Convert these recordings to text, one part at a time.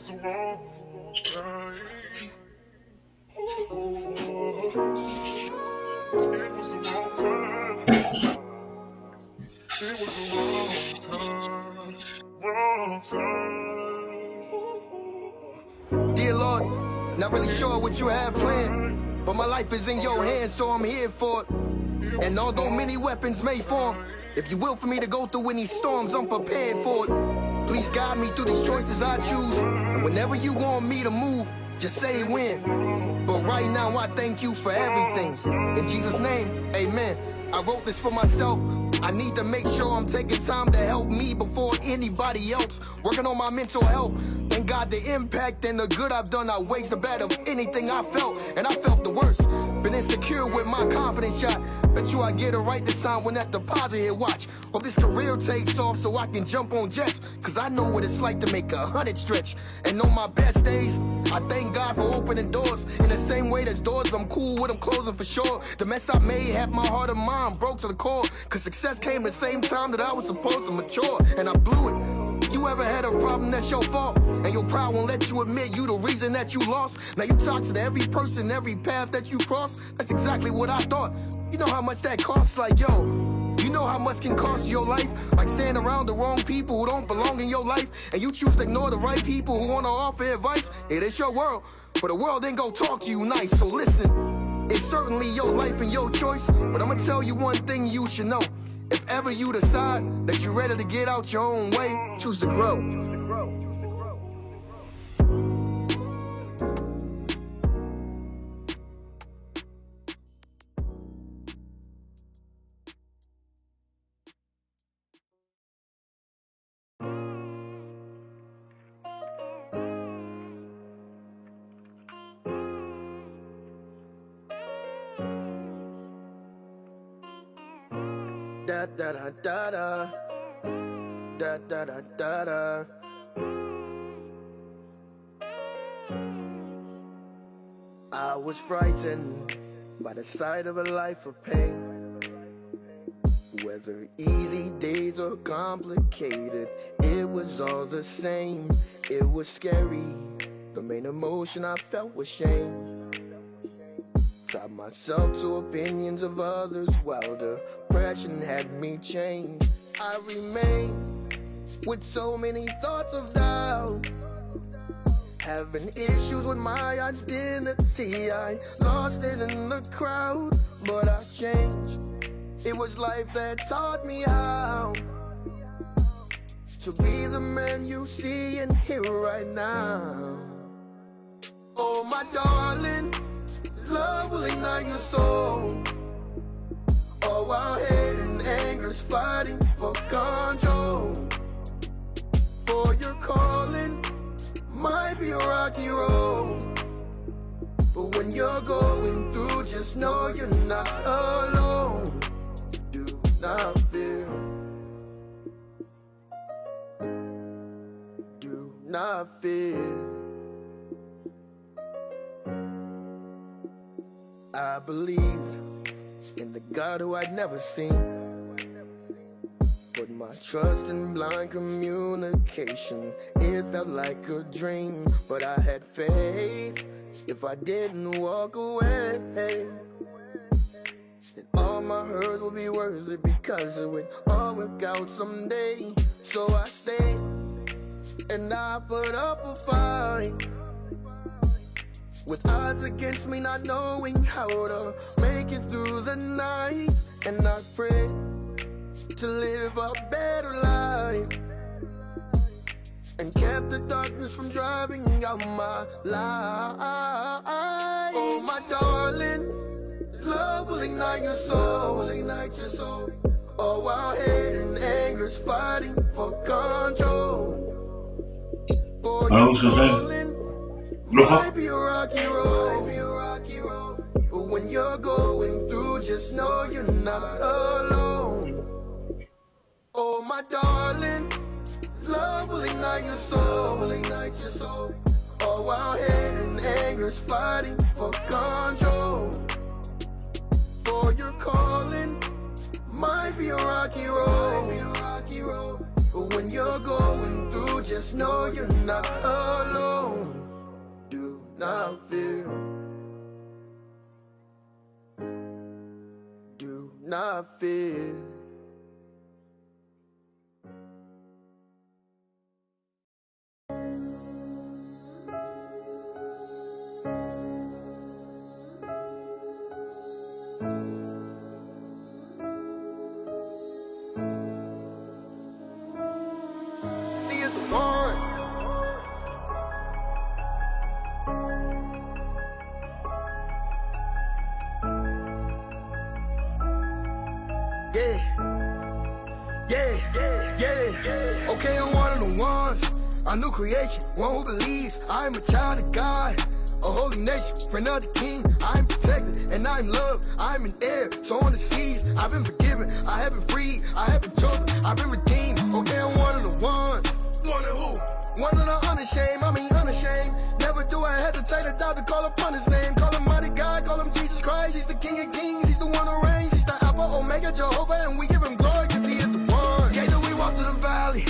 was the wrong time. It was the wrong time. It was the wrong time. Dear Lord, not really sure what you have planned, but my life is in your hands, so I'm here for it. And although many weapons may form, if you will for me to go through any storms, I'm prepared for it. Please guide me through these choices I choose. And whenever you want me to move, just say when. But right now I thank you for everything. In Jesus' name, amen. I wrote this for myself. I need to make sure I'm taking time to help me before anybody else. Working on my mental health. Thank God the impact and the good I've done outweighs the bad of anything I felt. And I felt the worst. Been insecure with my confidence shot. Bet you I get it right this time when that deposit hit. Watch. Hope this career takes off so I can jump on jets. Cause I know what it's like to make 100 stretch. And on my best days, I thank God for opening doors. In the same way there's doors I'm cool with, I'm closing for sure. The mess I made had my heart and mind broke to the core. Cause success came the same time that I was supposed to mature. And I blew it. You ever had a problem that's your fault? And your pride won't let you admit you the reason that you lost? Now you toxic to every person, every path that you cross? That's exactly what I thought. You know how much that costs? Like, yo, you know how much can cost your life? Like staying around the wrong people who don't belong in your life, and you choose to ignore the right people who want to offer advice. It is your world, but the world ain't gonna talk to you nice. So listen, it's certainly your life and your choice, but I'm gonna tell you one thing you should know. If ever you decide that you're ready to get out your own way, choose to grow. Da da da da da, da da da da da. I was frightened by the sight of a life of pain. Whether easy days or complicated, it was all the same. It was scary. The main emotion I felt was shame. Tied myself to opinions of others while depression had me chained. I remain with so many thoughts of doubt, having issues with my identity. I lost it in the crowd, but I changed. It was life that taught me how to be the man you see and hear right now. Oh my darling, love will ignite your soul. All while hate and anger's fighting for control. For your calling might be a rocky road, but when you're going through, just know you're not alone. Do not fear. Do not fear. I believed in the God who I'd never seen. Put my trust in blind communication. It felt like a dream, but I had faith. If I didn't walk away, then all my hurt would be worth it, because it would all work out someday. So I stayed and I put up a fight, with odds against me, not knowing how to make it through the night. And I pray to live a better life, and kept the darkness from driving out my life. Oh my darling, love will ignite your soul, will ignite your soul. Oh, while hate and anger's fighting for control. For your calling might be a rocky road, but when you're going through, just know you're not alone. Oh my darling, love will ignite your soul, will ignite your soul. Oh, while hate and anger's fighting for control. For your calling might be a rocky road, but when you're going through, just know you're not alone. Do not fear. Do not fear. Okay, I'm one of the ones, a new creation, one who believes I'm a child of God, a holy nation, friend of the king. I'm protected and I'm loved, I'm an heir, so on the seas. I've been forgiven, I have been freed, I have been chosen, I've been redeemed. Okay, I'm one of the ones. One of who? One of the unashamed, I mean unashamed. Never do I hesitate or doubt to call upon his name. Call him mighty God, call him Jesus Christ. He's the King of kings, he's the one who reigns. He's the Alpha, Omega, Jehovah, and we give him glory because he is the one. Yeah, though we walk through the valley,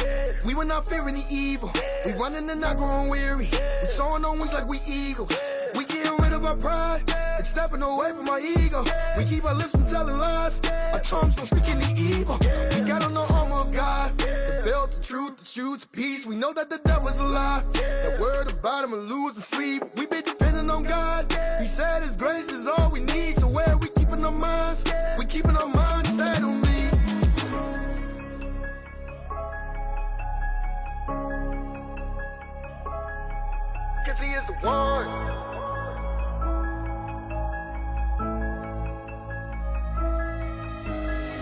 we will not fear any evil. We running and not growing weary. We soaring on wings like we eagles. We getting rid of our pride and stepping away from our ego. We keep our lips from telling lies, our tongues from speaking the evil. We got on the armor of God, the belt, the truth, the shoes, the peace. We know that the devil's a lie. That word about him will lose and sleep. We been depending on God. He said his grace is all we need. So where we keeping our minds? We keeping our minds stayed on me. Cause he is the one.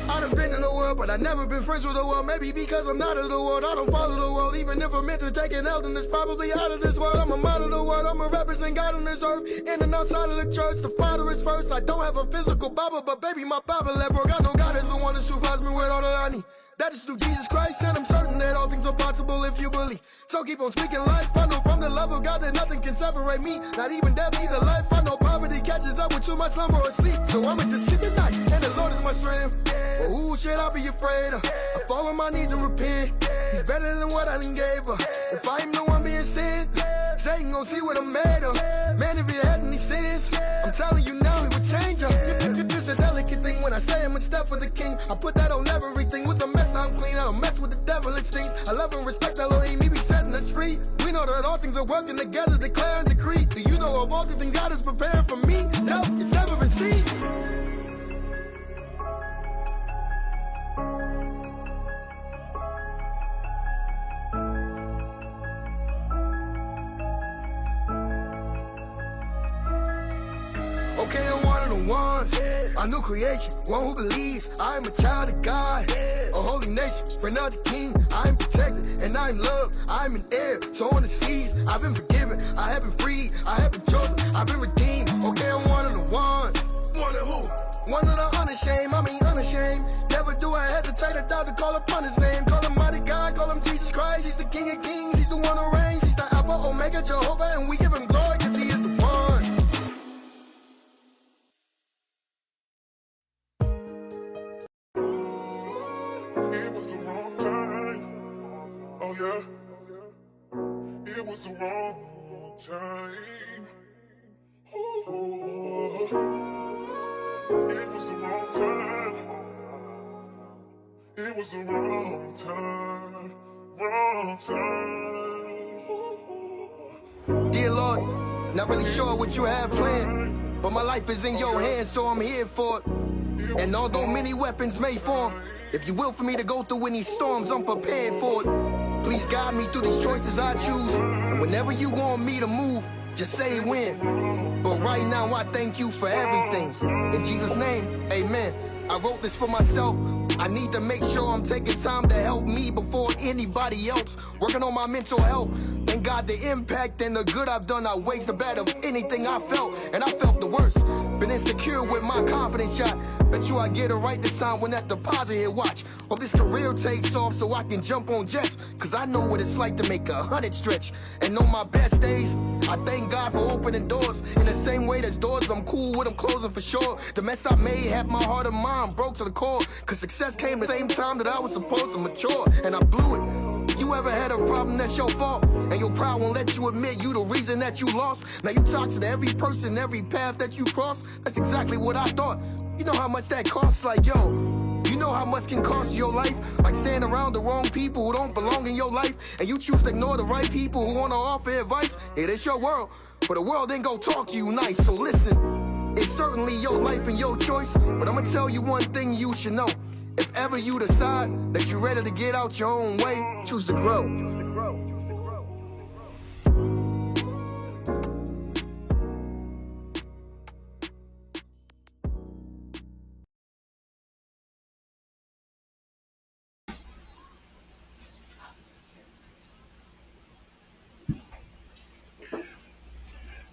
I've been in the world, but I've never been friends with the world. Maybe because I'm not of the world, I don't follow the world. Even if I'm meant to take an L, then it's probably out of this world. I'm a model of the world, I'm a represent God on this earth. In and outside of the church, the Father is first. I don't have a physical Bible, but baby, my Bible at work. I know God is the one that supplies me with all that I need. That is through Jesus Christ, and I'm certain that all things are possible if you believe. So keep on speaking life. I know from the love of God that nothing can separate me. Not even death, neither life. I know poverty catches up with too much slumber or sleep. So I'ma just sleep at night, and the Lord is my strength. But who should I be afraid of? I fall on my knees and repent. He's better than what I done gave her. If I am the one being sent, Satan gon' see what I'm made of. Man, if you had any sins, I'm telling you now, he would change her. It's a delicate thing when I say I'm a step for the king. I put that on everything. With a mess, I'm clean. I don't mess with the devil, it stings. I love and respect Elohim, he be setting us free. We know that all things are working together, declare and decree. Do you know of all the things God is preparing for me? No, it's never been seen. Okay, I'm one of the ones, a new creation, one who believes I'm a child of God, a holy nation, friend of the king. I'm protected and I'm loved, I'm an heir, so on the seas. I've been forgiven, I have been freed, I have been chosen, I've been redeemed. Okay, I'm one of the ones. One of who? One of the unashamed, I mean unashamed. Never do I hesitate or doubt to call upon his name. Call him mighty God, call him Jesus Christ. He's the King of kings, he's the one who reigns. He's the Alpha, Omega, Jehovah, and we give him glory because he is the one. It was the wrong time. Oh yeah. It was the wrong time. Ooh. It was the wrong time. It was the wrong time. Wrong time. Dear Lord, not really sure what you have planned, but my life is in your hands, so I'm here for it. And although many weapons may form, if you will for me to go through any storms, I'm prepared for it. Please guide me through these choices I choose. And whenever you want me to move, just say when. But right now I thank you for everything. In Jesus' name, amen. I wrote this for myself. I need to make sure I'm taking time to help me before anybody else. Working on my mental health. Thank God the impact and the good I've done outweighs the bad of anything I felt. And I felt the worst. Been insecure with my confidence shot. Bet you I get it right this time when that deposit hit. Watch. Hope this career takes off so I can jump on jets. Cause I know what it's like to make 100 stretch. And on my best days, I thank God for opening doors. In the same way there's doors I'm cool with, I'm closing for sure. The mess I made had my heart and mind broke to the core. Cause success came the same time that I was supposed to mature. And I blew it. You ever had a problem that's your fault, and your pride won't let you admit you the reason that you lost? Now you toxic to every person, every path that you cross. That's exactly what I thought. You know how much that costs, like, yo. You know how much can cost your life? Like staying around the wrong people who don't belong in your life, and you choose to ignore the right people who wanna offer advice. It is your world, but the world ain't gonna talk to you nice. So listen, it's certainly your life and your choice, but I'ma tell you one thing you should know. If ever you decide that you're ready to get out your own way, choose to grow.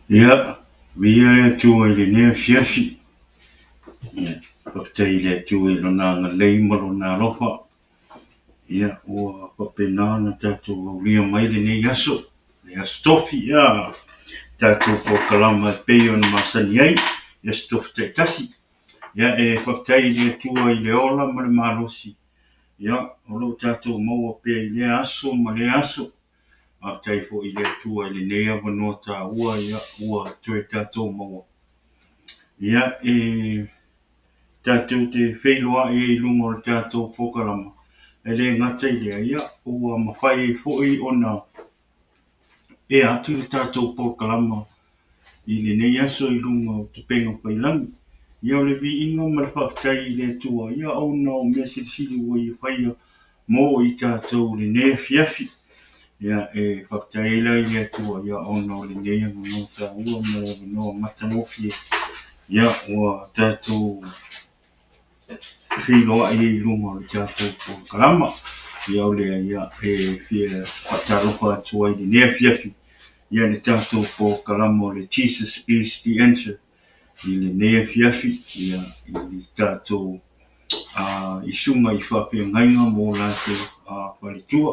Yeah, we are to the near Shashi. Yeah, of Taylor to it on a lame or on a rofa. Yeah, or Papenana tattoo, we are made in a yasso. They are stoppy, yeah. Tattoo for Kalama Pay on Masanier, yes, stop Tasi. Yeah, a Taylor to a Leola Marosi. Yeah, although tattoo more pay Leasso, Maleasso. Tai fo I le tua I le nea wanoa tā ua ia ua tue tātou maua. Ia tātou te whailoa I lunga o tātou pokarama. E le ngata I lea ia ua mawhai fo I ona atu I tātou pokarama I le nei aso I lunga o te penga pailangi. Ia o le vi inga ma le whaktai I le tua ia au na o mea sirisiri ua I whaia mo I tātou le nea fiafi. Ia whakataila I le atua ia ono le nea no tā ua ma no matanofi ia ua tātou whiloa I lunga o le tātou po kalama ia o lea ia whia whakatalofa atua I le nea fiafi ia le tātou po kalama o le Jesus is the answer I le nea fiafi ia I le tātou I sunga I whapea ngainga mō lātou whalitua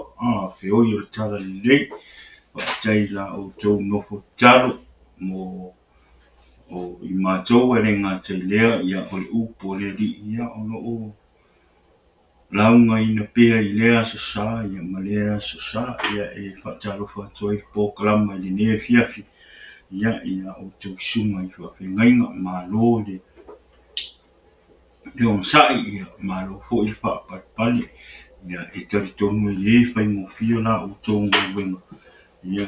whioi o le tala le lei Taila o tau nofo talo mo o I mātou ere ngā tailea ia o le upo le li ia o no o launga ina pea I lea sasa ia ma lea sasa ia whatalo whatua I pōkalama I le nea fiafi ia o tau sunga I whapea ngainga mā lo le on sai ia mā lo fo I whapapali ia tari tonu I le whaingo fio la o tau ngā ia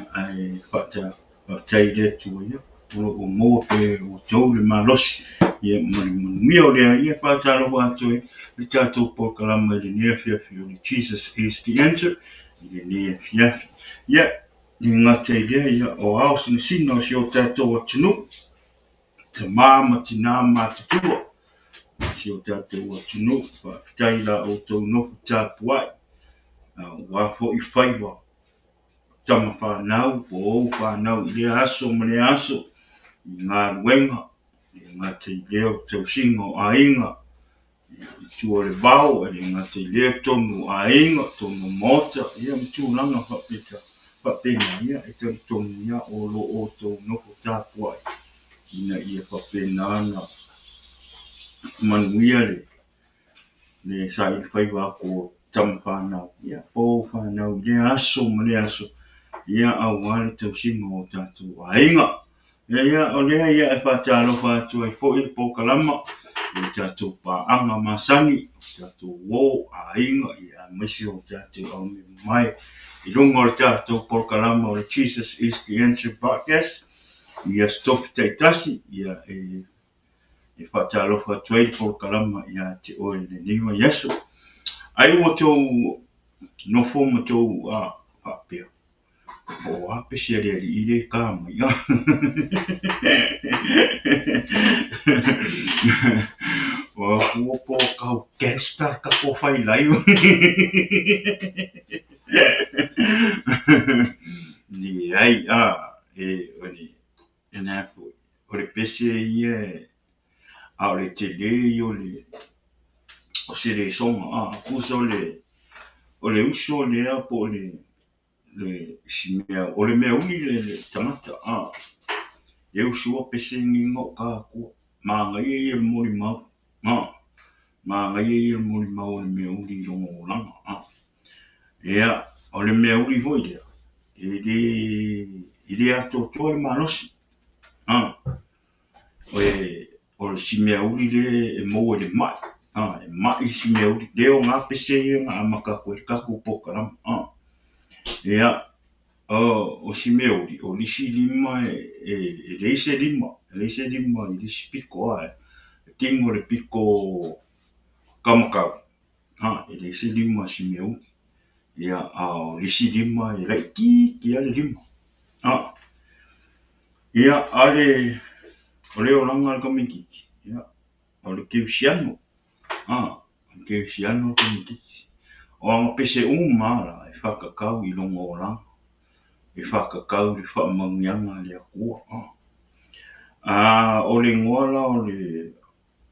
whatai le tua ia o moa pe o tau le malosi ia mia o lea ia whatalo wātoi le tātou pōkalama I le nea fiafi o le Jesus is the answer I le nea fiafi ia I ngata I lea ia o au sina o si o tātou atunu te māma tina mātutua si o tātou atunu whatai la o tau nofu tāpuai wafo I whaiwa tama whanau, po whanau I lea aso ma lea aso I ngā ruenga I ngā te leo tau singa o Aiga I tua le vau I ngā te leo tonu Aiga tonu mota ia mtūlanga whapena ia tari tonu ia o lo o tau noko tāpuai ina ia whapena ana manuia le sai whaiwa ko tama whanau ia po whanau lea aso ma lea aso ia au wale tau singa o tātou Aiga. Ia o lea ia whatalo whatua I fo I pōkalama I tātou pāanga masangi, tātou wō Aiga ia misi o tātou au me mai. I lunga o tātou pōkalama o le Jesus is the answer podcast. Ia stop taitasi ia whatalo whatua I pōkalama ia te oe le niwa Yesu. Ai o tō nofo ma tō whapea. O apesi ale I le kama ia. O po kau gangster ka po fai lai. Ni ai oni ena fu. O le pesi ia a le tele o le o se le songa kuso le o le uso le a po le simea o le mea uni le tamata e usua pese ngingo ka ku ma ngai e mori mau ma ngai e mori mau le mea uni longo langa ea o le mea uri hoi lea. I le ato toa le malosi. O le si mea uri le e mou le mai. E mai si mea uri. Leo ngā pese i ngā amaka koe kaku pokarama. Ea, o si mea uri, o lisi lima e leise lima. Leise lima i lisi piko a. Tingo le piko kamakau. E leise lima si mea uri. Ia o lisi lima e lai ki ale lima. Ia ale o leo langa le kamikiki. Ia o le keusiano. Keusiano kamikiki. O anga pese la e whakakau i longa o langa. E whakakau le whakamangianga le akua. O le ngoala o le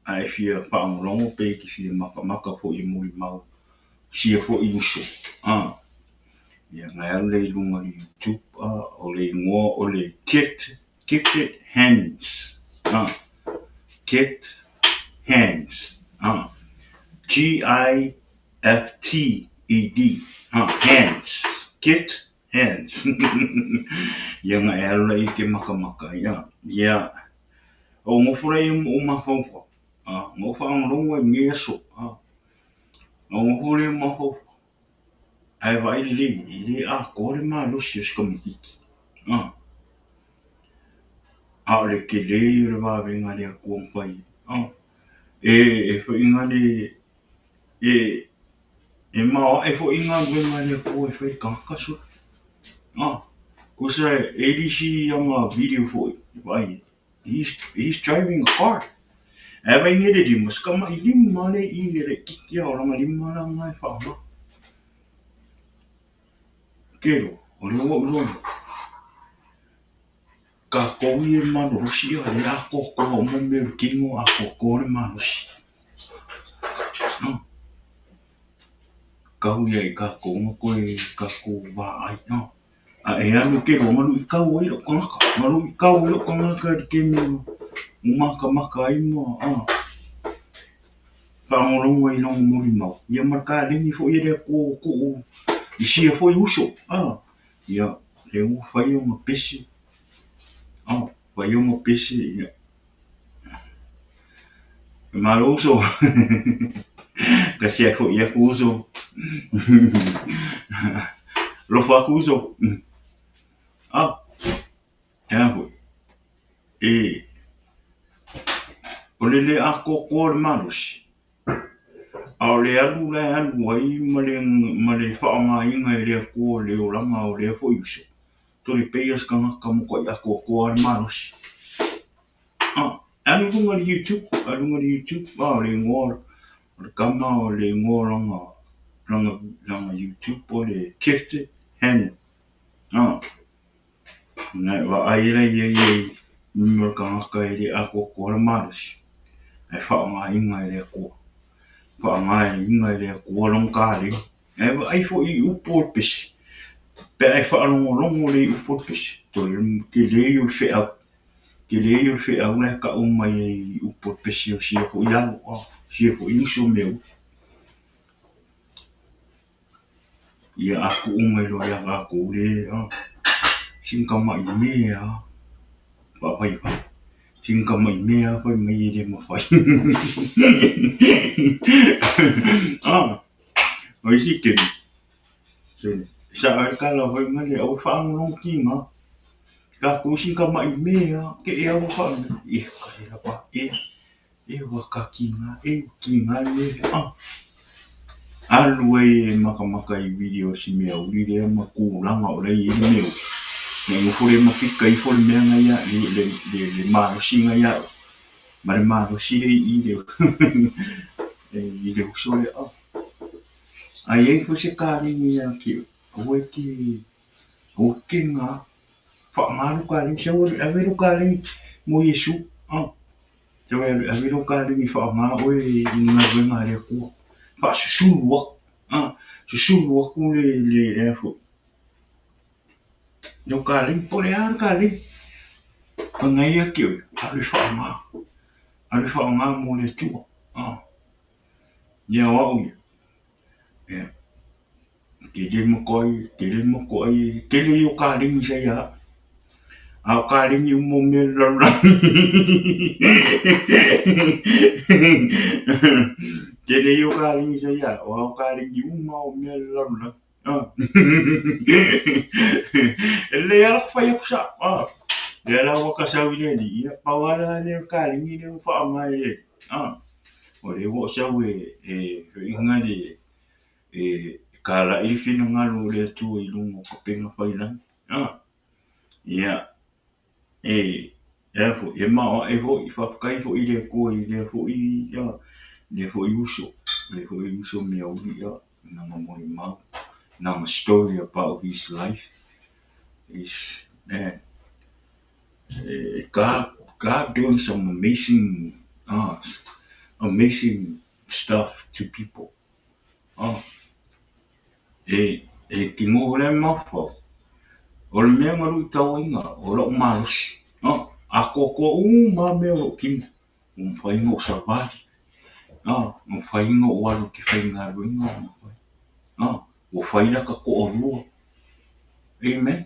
ai fia whaangolongo pe ki fia maka po i muri mau. Sia po i uso. Ia ngai ale i lunga li YouTube. O le ngoa o le gifted hands. Gift hands. Gifted. Hands. Gift hands. Ia ngai ale i ke maka. Ia. O ngofura i o mawhauwha. Ngofa anglonga i ngeso. O ngofura i o mawhauwha. Ai vai le a kore ma lo si skomiki. Le ke le va venga le ko pai. E fo inga le e ma e fo inga venga le ko e fo ka so. Ko sa e di si ama video fo vai. He's driving a car. E vai ngere di muskama i lima le I le ki o la lima la ngai fa. Kero, o le o ka koui e marosi o le a koko o mo me kingo a koko le marosi. Kau ia I ka konga koe ka ko wa ai no. E anu kero malu I kau ai o kanga. Malu I kau ai o kanga ka di kemi maka ai mo. Whaangolongo I longo mori mau. Ia marka lengi fo I le ko I sia fo I uso. Ia le u whai o ma pesi. Whai o ma pesi. Ia. Malo uso. Kasi ako ia ko uso. Lofa ko uso. Ia ko. O le a koko le marosi. O le alu ai ma le whaangainga I le ko le o langa o le fo uso. To le peias kanga mo I a koko le marosi. Alu lunga YouTube. Le ngor. Le kama o le ngor langa YouTube o le gifted hand. Nai wa aira ia mimo kanga ka le a koko le marosi. Ai whaangainga I le ko. Whaangainga I le ko long ka le. Ai fo I upo pesi. Pe ai whaanongo le upo pesi. To ke le u whea. Ke le u whea ule ka umai I upo pesi o sia po iau. Sia po iuso meu. Ia aku umai lo ia aku le. Singkama I mea. Papai. Singkama I mea pa mai le mawhai. Oi si kemi. Sa ai kala hoi ngale au whaangonong ki ngā. Ka ku singkama I mea. Ke e au whaangonong. Ka e rapa. Waka ki ngā. Ki ngā le. Alu e maka I video si mea uri le maku langa o lei I meu. Ngai ngofore mawhika I fore mea ngai a le marosi ngai a. Ma le marosi I le uso le a. Ai e fo se kāringi a ki oe ki o ke ngā. Whaangaru kāringi. Sa aweru kāringi mo Yesu. Sa aweru kāringi whaangaru e ngā wenga le kua. Fa susuru wak. Susuru waku le afo. No kaling po le ar kaling. Pangai aki oi. Ari whaanga mo le tua. Ia wau ia. Kele mo koi, kele yo kaling saya. Au kaling yo mo me la. Kele yo kaling saya, au kaling yo mo me la. Ele ya fa ya kusa. Ya la wa kasa wile ni ya pawala le kaling ni fa mai. Ole wo sa we ingale kala i fina ngalo le tu i lungo ko penga faila ya fo e ma e fo i fa kai fo i le ko i le fo i ya le fo i uso me au ya na mo i ma na story about his life is God doing some amazing stuff to people ki ngo le ma fo o le mea maru I tau inga, o la umarosi. A koko ma mea o ki whainga o sabari. O whainga o alu ki whainga ruinga o mawhai. O whainaka ko o rua. Amen.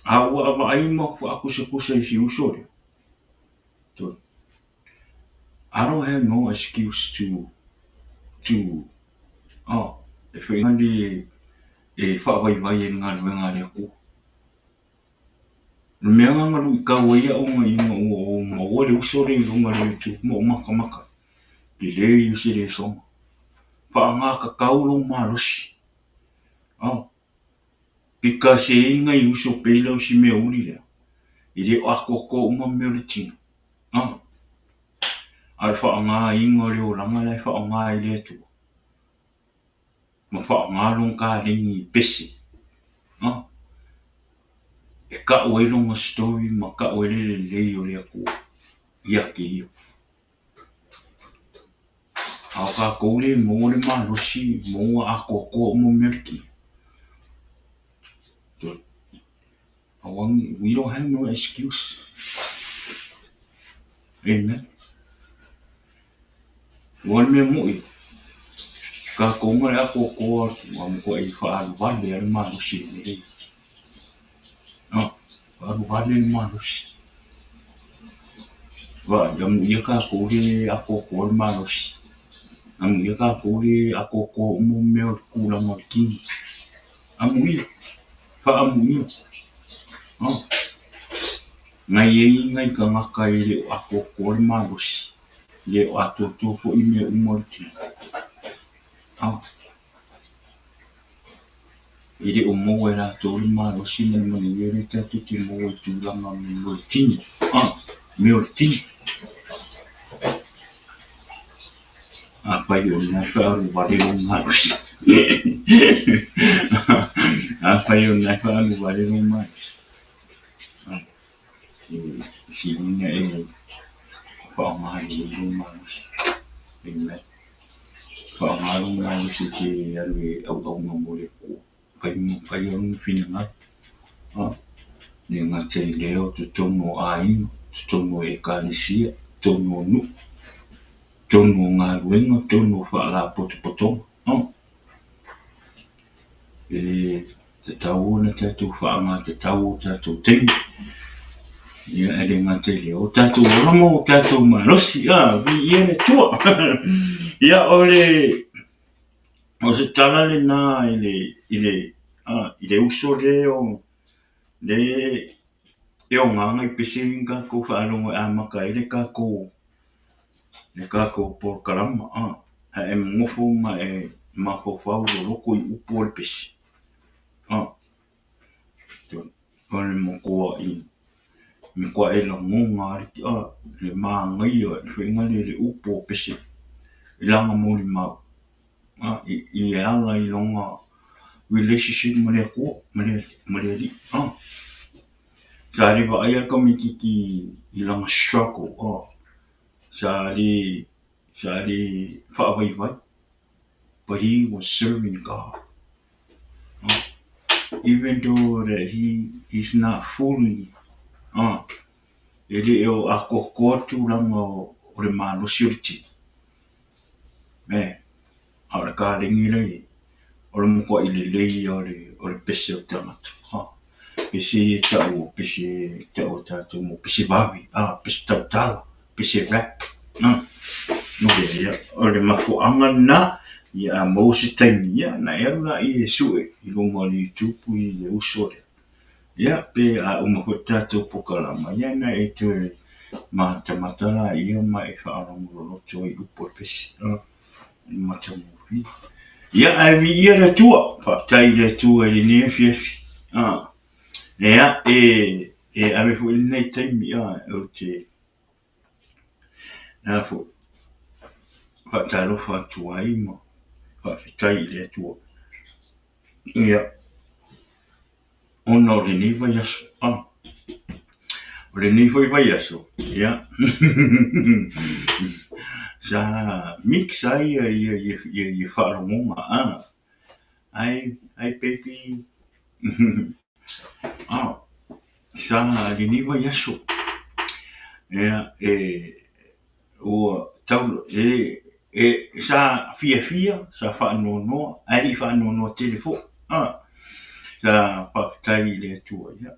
A ua awa aima ku akusa kusa I si usore. So, I don't have no excuse to e whainga li e whawaiwai e ngā ruinga le ku. Mea ngā ngaru I kaua ia o ngā inga o maua le usore I runga le tu mo maka. Ki le I se le songa. Wha ngā ka kaulo marosi. Pika se inga I uso peila o si mea uri lea. I le o ako ko uma mea le tina. Ai wha ngā inga le o langa lai wha ngā I le tua. Ma wha ngā long ka ringi pesi. E ka ue longa story ma ka ue le lei o le aku. Ia ki iyo. Au ka koule mo le marosi mo ako ko uma mea le tina. We don't have no excuse. Amen. Wan me mui. Ka konga le ako ko am ko I fa vale le marosi le. Fa vale le marosi. Va jam ia ka ko le ako ko le marosi. Am ia ka ko le ako ko mo me ku la mo ki. Am ia. Fa am ia. Ngai ngai ka ngaka I le ako ko le marosi. Le o ato to fo I me umorti. I le o mo e la to le marosi mo ni le tatu te mo e tu langa mo le tini. Me o tini. Pai o na fa o vale o marosi. Pai o na fa o vale o marosi. Si ni e fa ma I o marosi. Amen. Fa ma o marosi te ale au mo le ko. Pai o ni fina nga. Ni nga te leo te tono ai, te tono ekalesia, tono nu. Tono ngā ruenga, tono wha la poto. Te tau na tātou wha ngā te tau tātou tengi. Ia ere ngā te leo tātou ramo, tātou marosi. Vi ia le tua. Ia o se tala le nā I le uso leo. Le o nganga I pese inga ko whaalongo amaka I le kako por karama e ngofo ma e mafofau loko I upo le pese le mokoa I me kwa e la ngonga le maangai le whenga le upo pese I langa mo le mau I e ala I longa relationship mo le kua mo le li sa le wa aia kamikiki I langa struggle sa le whaawaiwai but he was serving God even though that he's not fully ele o ako koatu langa o le marosi o le tini a le ka ringi lei le mko i le lei o le pese o tangata. Pese tau, pese tau tatu mo, pese bawi, pese tau tala, pese rap. Ia, o le mako anga na, ia mo se taimi, ia, na ea la i sue, i lunga li tupu i le usore. Ia, pe a umako tatu pokalama, ia na e tue matamatala ia ma e whaaramu loto i upo pesi. Matamufi. Ia, ai vi ia le tua, whaktai le tua i ne fiafi. Ia, ame fu i nei taimi, o te, na fu, whaktaro whatua i ma, whaktai le tua. Ia, ona o le ni vai aso. O le ni vai aso. Ia. Sa mix ai ia whaaramonga. Ai baby. Sa le ni vai aso. Ia, o tau, sa fia, sa whaanono, ai whaanono telefo. Sa whaktai le tua, ia,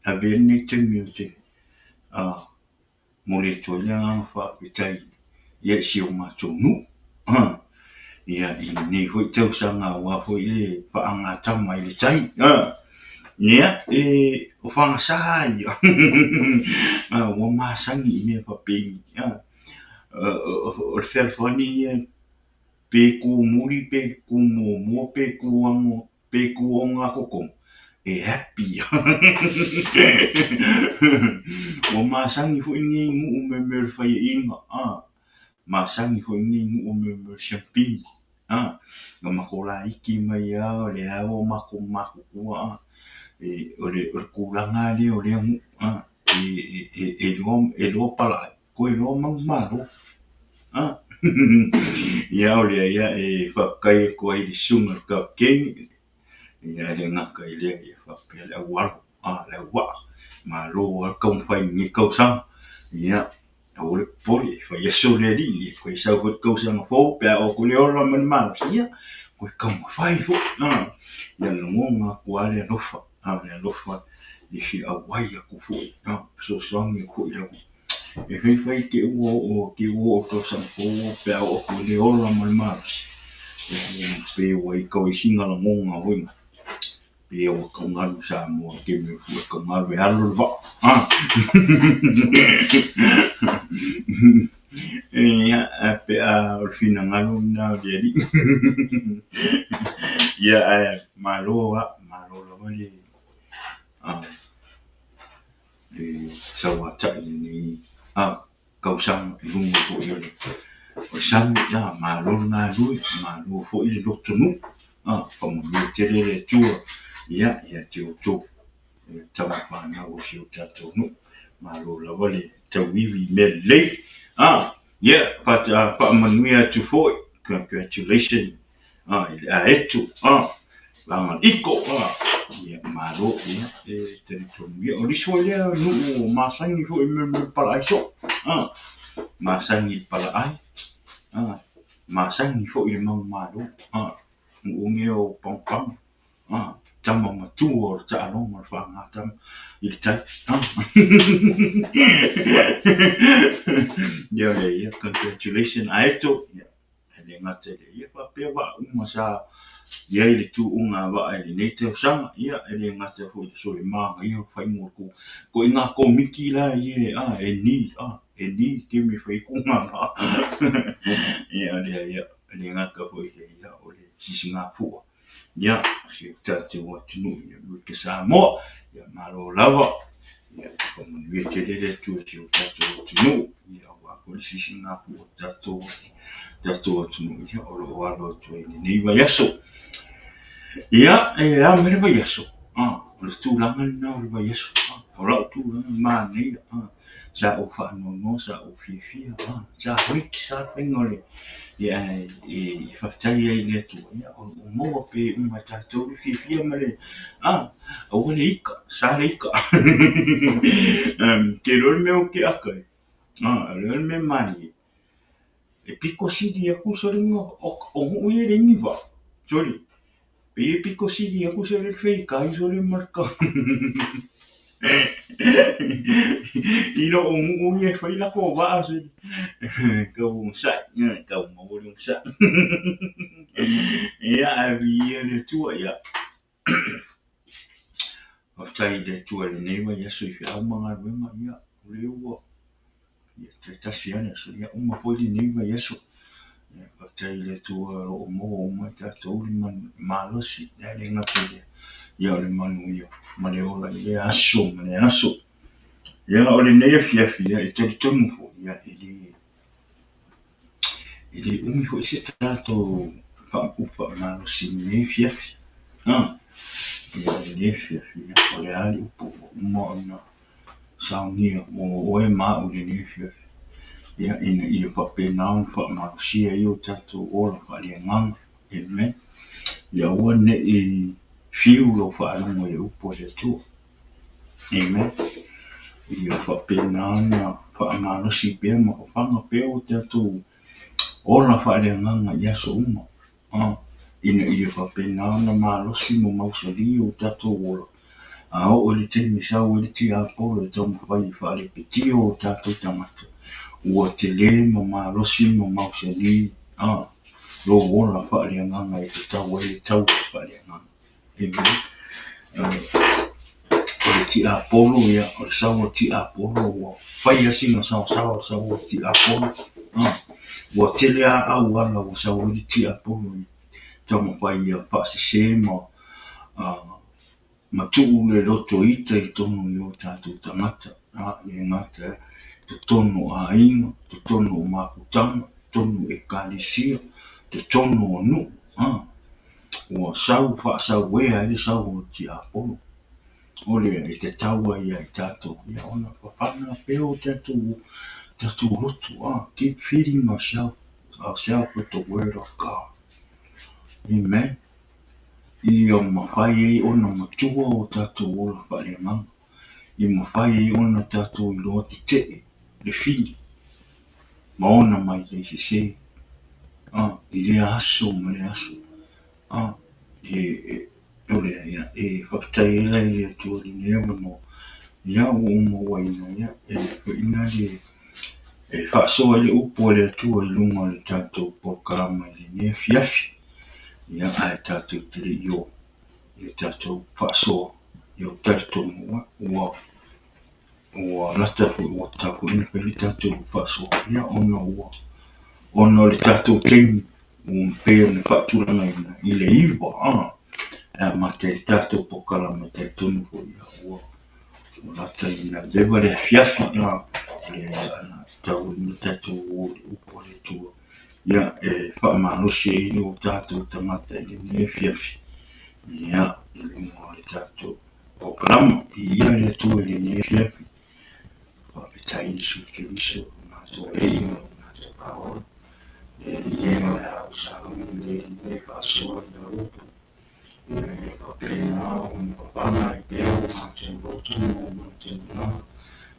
a vene te miute, mo le tua ia whaktai, ia si o matonu, ia i nei hoi tau sanga wa hoi le whaangatama i le tai, ia, o whangasa ia, wa masangi i mea whapengi, o le whelwhani ia, pe ku muri, pe ku mo, pe ku ango, pe ku o ngā kokong. Happy. O masangi fo ingi ngu o me whai inga. Masangi fo ingi ngu o me champagne. Nga makola iki mai o le ao mako kua. O le kulanga le o le ngu. E lo pala. Ko e lo mangmaro. Ia o le ia e whakai ko ai sunga ka kengi. Ia le ngaka i lea i whapea le awaro, le awa, ma lo al kaum whai ngi kausanga, ia, o le pori, whai aso le ri, koe sau koe kausanga fō, pea o kule ora mani maras, ia, koe kaum whai fō, ia le ngonga kua le alofa, i si awai aku fō, so songi ko i lau, e whai ke ua o kausanga fō, pea o kule ora mani maras, pe wai kau i singa la ngonga hoinga, pe o kaungaru sa mo ke me fu kaungaru e alo le va ia pe a o fina ngalu na deri ia malo la vale le sawa ta ni kausang lungo ko yo o sang ya malo na lu malo fo i lo tonu como me tere le tua ia tio tawa pana o si o tato no malo la vale tawivi me le ia pa manuia tu foi congratulations etu la iko ia malo ia tere tonu ia o liso ia no masangi fo me para iso masangi para ai masangi fo i mang malo unge o pang tama matu o ta no ma fa ngata i tai ia congratulations aeto ia ele ngata ia pa pe ba masa ia ile tu unga ba ele nete sanga ia ele ngata fo so le ma ia fa mo ko inga ko miki la ia e ni ke mi fa ku ma ia ele ngata fo ia o le sisinga fu ia si tatu watu ia ke sa mo ia malo lava ia como ni te le tu si tatu watu ia wa ko sisinga fu tatu watu ia o lo walo tu ni va yaso ia a me va yaso o tu langa na va yaso o la tu ma ni sa o fa no sa o fi sa week sa pengole ia whaktai ai le tua ia o moa pe matatou fia male o le ika sa le ika ke rol me o ke akai rol me mani e piko sidi aku soringo o hu ye le niva sorry Pipi ko sini aku sere fei kai sore marka. Ino ungu ye fai la ko ba se. Kau sa kau mau sa. Ya abi ye tua ya. O tai de tua le nei wa ya so fi au manga wenga ya. Le wo. Ya te siana so ya uma poli nei wa ya so. O tai le tua o mo o ta to man malosi ya le ngate. Ya le manu ya. Mane ola le aso mane aso. Ya o le nei fia fia e te tomu fo ya ele umi fo ese tato pa upa malosi nei fia fia. Ah, ya le nei fia fia o le ali upo mo na saunia o e ma o le nei fia. Ya ina ia pa pe na pa malosi e o tato ola pa le nganga. Amen. Ya ua ne i fiu lo fa alunga e upo le tu. Amen. Ia fa pena na fa ngalo si pe ma ko fanga pe o te tu ola fa le nganga ia so uma. Ina ia fa pena na malo si mo mausali o te tu ola. O le te mi sa o le ti a po le tom fa le peti o te tu tangata. Ua te le mo malo si mo mausali lo ola fa le nganga e te tau e tau fa le nganga. Amen. O ti apolo ia o sawa ti apolo o fai asinga sawa ti apolo o tele a wala o sawa ti apolo tamo fai ia pa se mo ma tu le roto ita I tono I o tatu tangata le ngata te tono a inga te tono o maputanga tono ekalesia te tono o nu o sau wea ele sau ti apolo ole I te taua ia I tātou. Ia ona papana peo tātou roto. Keep feeding ourselves with the word of God. Amen. I o mawhai e ona matua o tātou ola whalemanga. I mawhai e ona tātou I loa te te le fini. Ma ona mai le se. I le aso ma le aso. Ole ia whakatai e lai le atua li ne ewa no. Ia o mo waina ia ina le whaasoa le upo le atua I lunga le tātou pokarama I le ne fiafi. Ia ai tātou tere I le tātou whaasoa I o taritomo ua lata ua tāku ina pe le tātou whaasoa. Ia ona le tātou temi ua mpea ne whaatulanga ina I le iwa ma te tātou pokarama taritomo ko ia lata ina lewa le fiafi le ana tau ina tātou o le upo le tua. Ia whaamalosi e ino o tātou tangata I le ne fiafi. Ia le mua le tātou o kalama I ia le tua le ne fiafi. Whapetai Yesu Kiriso mātou e ino mātou paola. Ia le au sao le whaasoa I le upo. Ia le whapena o mpapana I peo mātou roto o mātou ngā.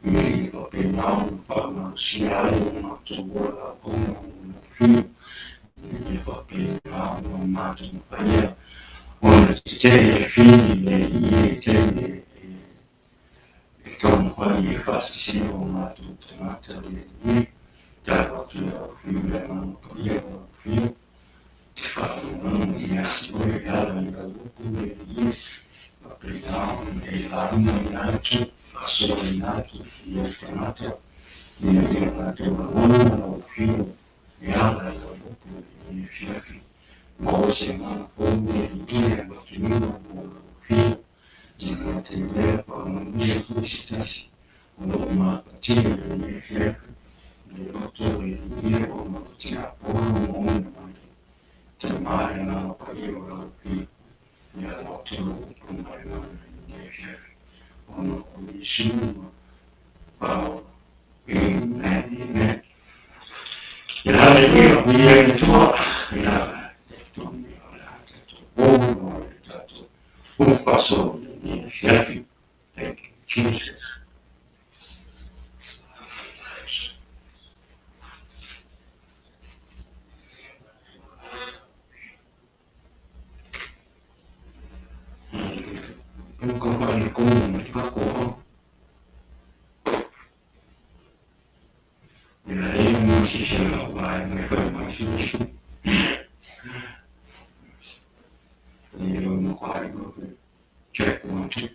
Ia le whapena o whaamalosi ai o mātou ora apona o fiu. Le whapena o mātou mpaia. Ona te te fini le I te tono whai whaasisi o mātou tangata le tāwa tu au fiu le ngāma paia o fiu. Te whaarunga I asoi ala I la upu le whapena o larunga I nātu, whaasoa I nātu I o tangata. Ia ngātou la o fiu ala I la upu le fiafi. Mose mana pone ia bakinima mo fio jina te lea pa mangia kusitasi no ma tine le fia le roto ia o ma tia polo mo ona mai te mare na pa ia o fi ia roto o mai na le fia ona o Yesu pa amen ia ia tua ia Thank you, Jesus. Ya, ini mesti siapa yang informasi. Ini orang Faraimo cek macam.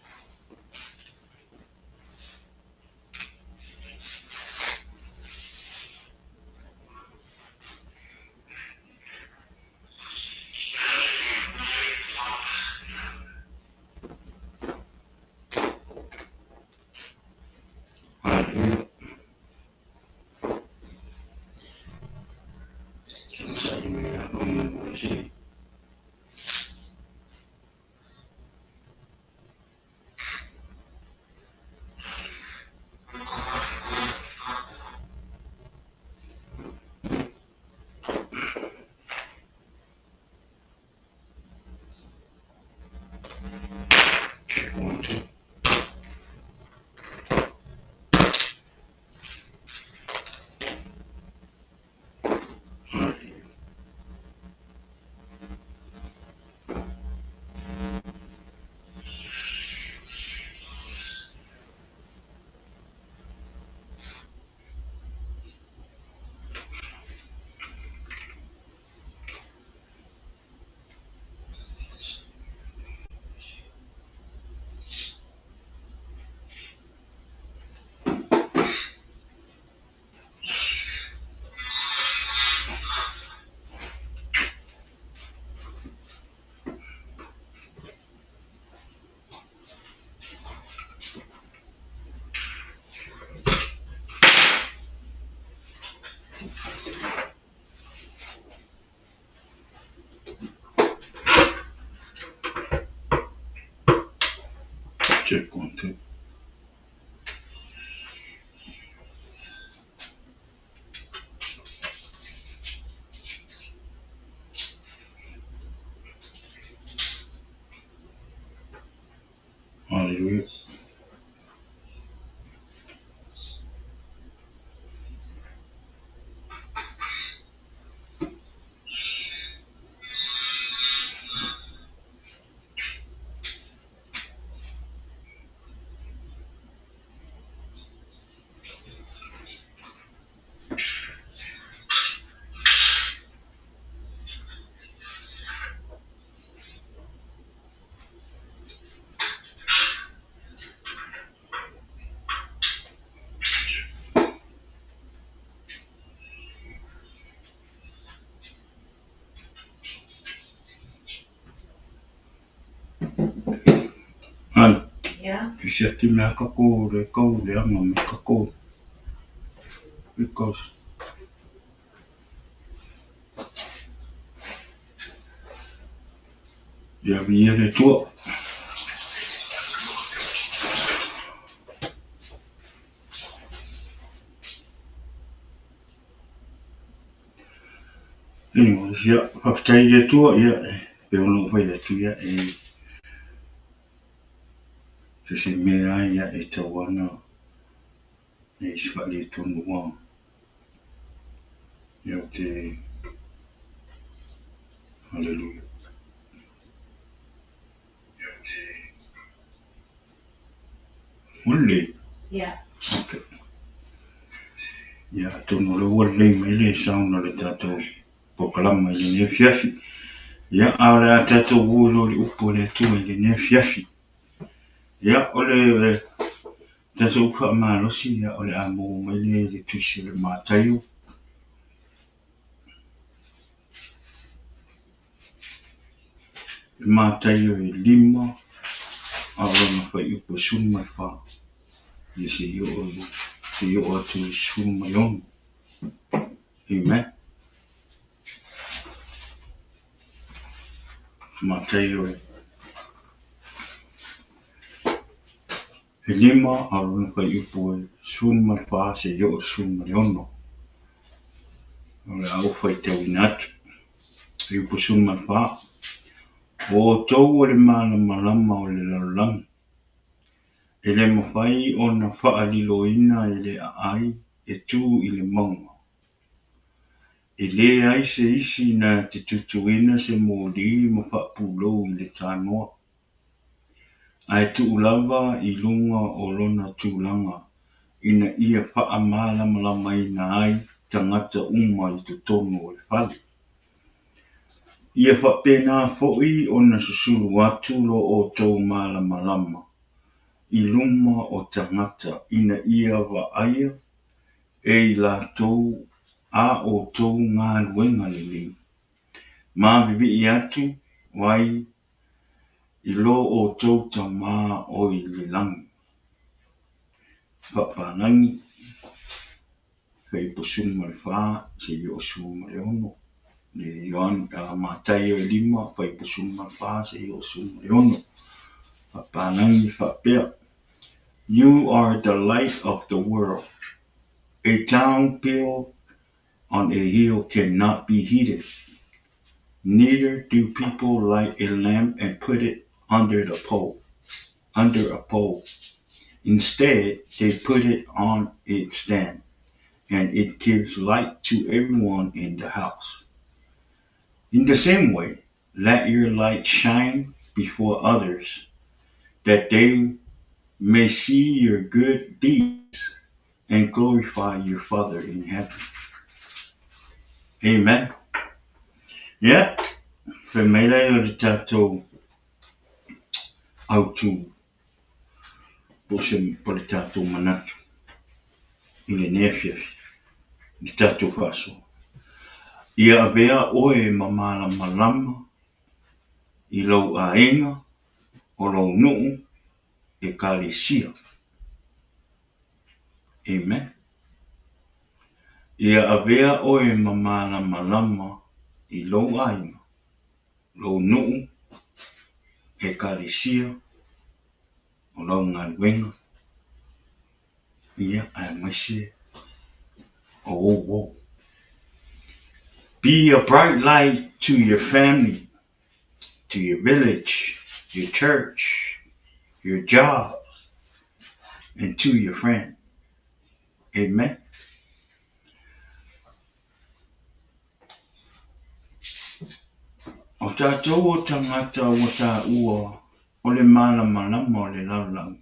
Faraimo, saya melihat informasi. Cek macam. Cek macam. Haleluya. Han, Yeah. bisa timnya kako rekau dia ngam kako. Because ya biar itu. Ini ya fakta itu ya. Belum apa ya tu ya. Sesi mea ya itawana. Sebab itu semua. Ya te. Haleluya. Ya te. Boleh. Yeah. Okay. Ya tu no lo boleh mai sound le tato. Proclama ile ne fiafi. Ya ala tato wulo le upole tu ile ne fiafi. Ya ole tato upa malosi ya ole amo mai le tusi le Mataio. Mataio e lima. Awana fai upo sunma fa. Yesi yo atu sunma yon. Amen. Mataio e lima awana fai upo sunma fa se yo sunma yon. Ole au Faitau inatu. Upo sunma fa. O tau o le malamalama o le lalang. E le mawhai o na whaalilo e le ai e tū i le maunga. E le ai se isi na te tutuina se mōri ma whaapulou i le tānoa. Ai tū lava i lunga o lona tūlanga ina ia malamalama ina ai tangata uma I totonu o le fale. Ia whapena fo'i o na susuru atu lo o tau malamalama I luma o tangata ina ia wa aia e la tau a o tau ngā luenga lili. Mā bibi I atu wai I lo o tau ta mā o I le langi. Whapanangi hei posuma le wha se I o suma le ono. Le Yoan Mataio 5 hei posuma le wha se I o suma le ono. Whapanangi whapea. You are the light of the world. A town built on a hill cannot be hidden. Neither do people light a lamp and put it under a pole. Instead, they put it on its stand, and it gives light to everyone in the house. In the same way, let your light shine before others, that they may see your good deeds and glorify your Father in heaven. Amen. Yeah, for me o le tatou autu po le tatou manatu I le nefia I tatou faso. Ia avea oe malamalama I lou aiga o lou nuu ekalesia. Amen. Ia avea oe malamalama I lou aiga, lou nuu ekalesia o lou ngaluenga. Ia ai maise o. Be a bright light to your family, to your village, your church, your job, and to your friend. Amen. O tātou o tangata o tā ua o le malamalama o le laulau.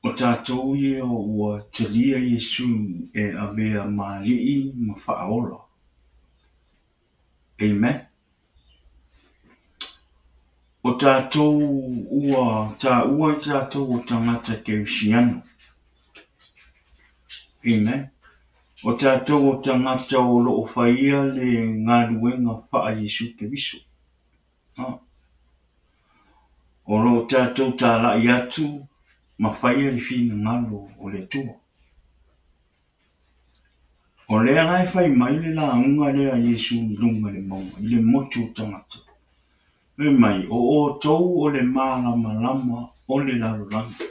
O tātou ia o ua talia Yesu e avea malii ma whaola. Amen. O tātou ua, tā ua I tātou o tangata keusiano. Amen. O tātou o tangata o loo whaia le ngā luenga wha Yesu te viso. O lo tātou tā lai atu ma whaia le whina ngalo o le tua. O lea lai whai mai le la unga lea Yesu lunga le maua I le motu tangata. Le mai o tau o le malamalama o le lalolanga.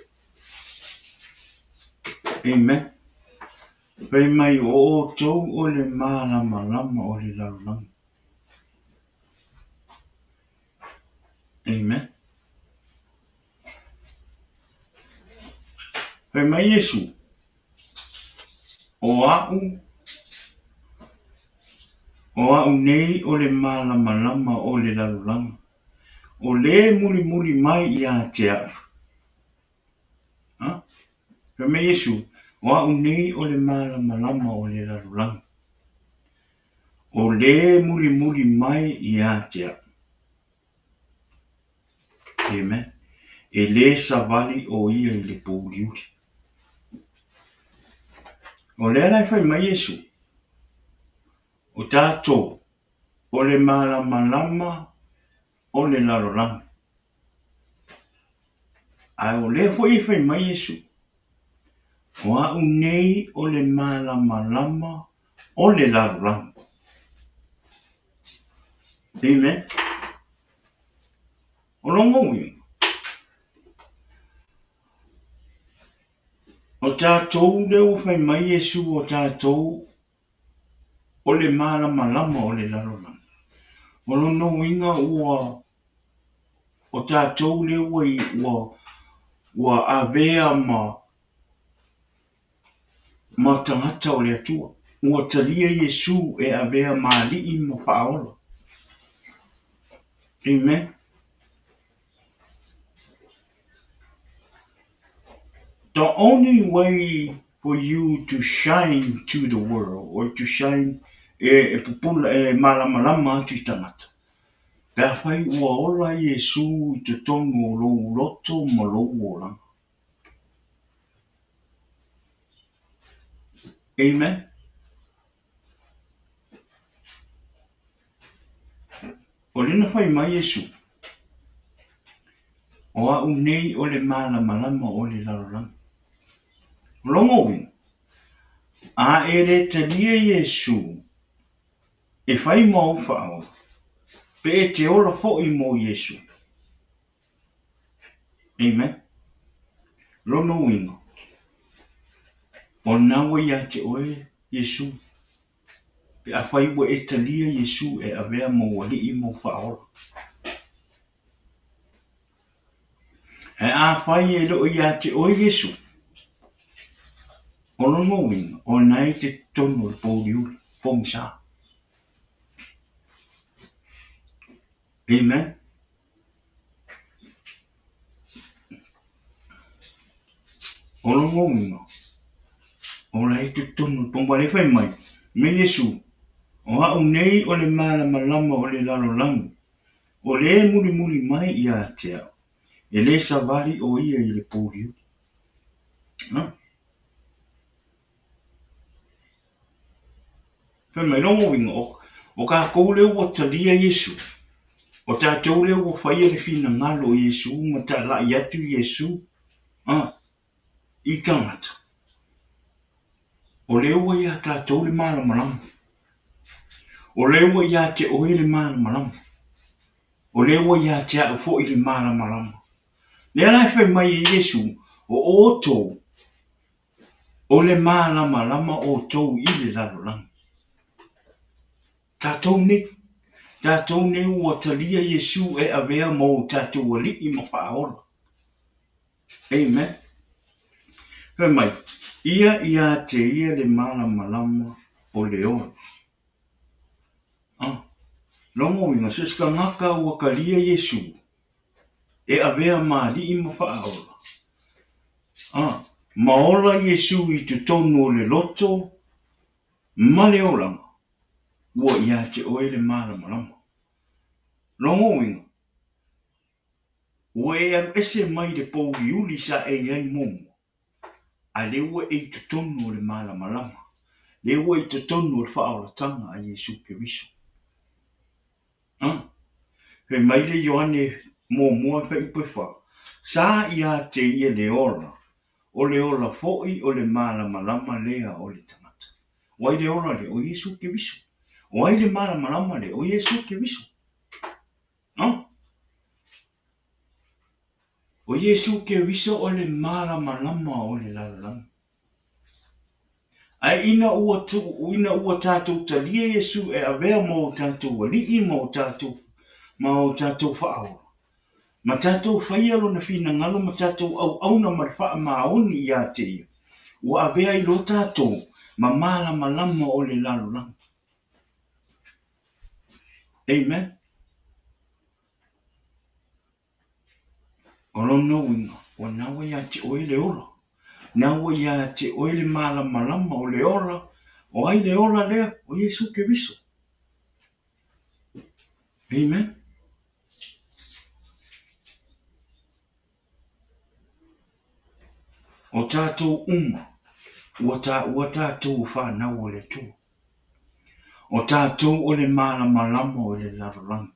Amen. Le mai o tau o le malamalama o le lalolanga. Amen. Le mai Yesu o au nei o le malamalama o le lalolanga. O le muli mai I a te a. Le mai Yesu o au nei o le malamalama o le lalolanga. O le muli mai I a te a. Amen. E le savali o ia I le pouliuri. O le alai whai mai Yesu. O tātou o le malamalama o le lalolanga. Ai o le whai mai Yesu. O au nei o le malamalama o le lalolanga. Amen. O longo wing. O tātou leo whai mai Yesu o tātou o le malamalama o le lalolanga. O lono winga ua o tātou leo ua avea ma tangata o le atua. Ua talia Yesu e avea malii ma whaola. Amen. The only way for you to shine to the world or to shine malamalama tu tangata. Pea whai ua ora Iesu I te tongo lo roto ma lo ora. Amen. O lena whai mai Iesu. O a unei o le malamalama o le larolanga. Longo wina. A ere te lia Iesu. E whai mau whao. Pe e te ora fo'i mo Iesu. Amen. Lono wina. O nawa ia te oe Iesu. Pe a whai wa e te lia Iesu e avea mo wali I mo whaora. E a whai e lo ia te oe Iesu. O lono wina. O nai te tono le pōriuri. Fong sa. Amen. O lono wina. O nai te tono le pōriuri. Whai mai. Me Iesu. O a unei o le malamalama o le lalolanga. O le muri muri mai ia te au. E le savali o ia I le pōriuri. Whai mai longo winga o ka kou leo o talia Iesu. O tātou leo o whaia le whina ngalo Iesu, ma ta la I atu Iesu. I tangata. O leo wa ia tātou le malamalama. O leo wa ia te oe le malamalama. O leo wa ia te au fo I le malamalama. Le ala whai mai Iesu o oto o le malamalama o tou I le lalolanga. Tātou ne ua talia Iesu e avea mo tātou wali I ma whaola. Amen. Whai mai, ia te ia le malamalama o le ora. Longo inga, siska ngaka ua kalia Iesu e avea ma li I ma whaola. Maola Iesu I te tonu o le loto, ma le oranga. Ua ia te oe le malamalama. Longo inga. Ua e ese mai le pōri uli sa e ai momo. A le ua e te tonu o le malamalama. Le ua e te tonu o le whaolatanga a Iesu Keriso. He mai le Ioane mua whai pai wha. Sa ia te ia le ora. O le ora fo'i o le malamalama lea o le tangata. Wai le ora le o Iesu Keriso. Wai le malamalama le o Iesu Keriso. O Iesu Keriso o le malamalama o le lalolanga. Ai ina ua tātou talia Iesu e avea mo tātou wali'i mo tātou whaau. Ma tātou whaialo na whina ngalo ma tātou au na marwha maoni ia te ia. Ua avea I lo tātou ma malamalama o le lalolanga. Amen. O lono winga, o nawa ia te oe le ora. Nawa ia te oe le malamalama o le ora. O ai le ora lea o Iesu Keriso. Amen. O tātou ua tātou whanau o le tū. O tātou o le malamalama o le larolanga.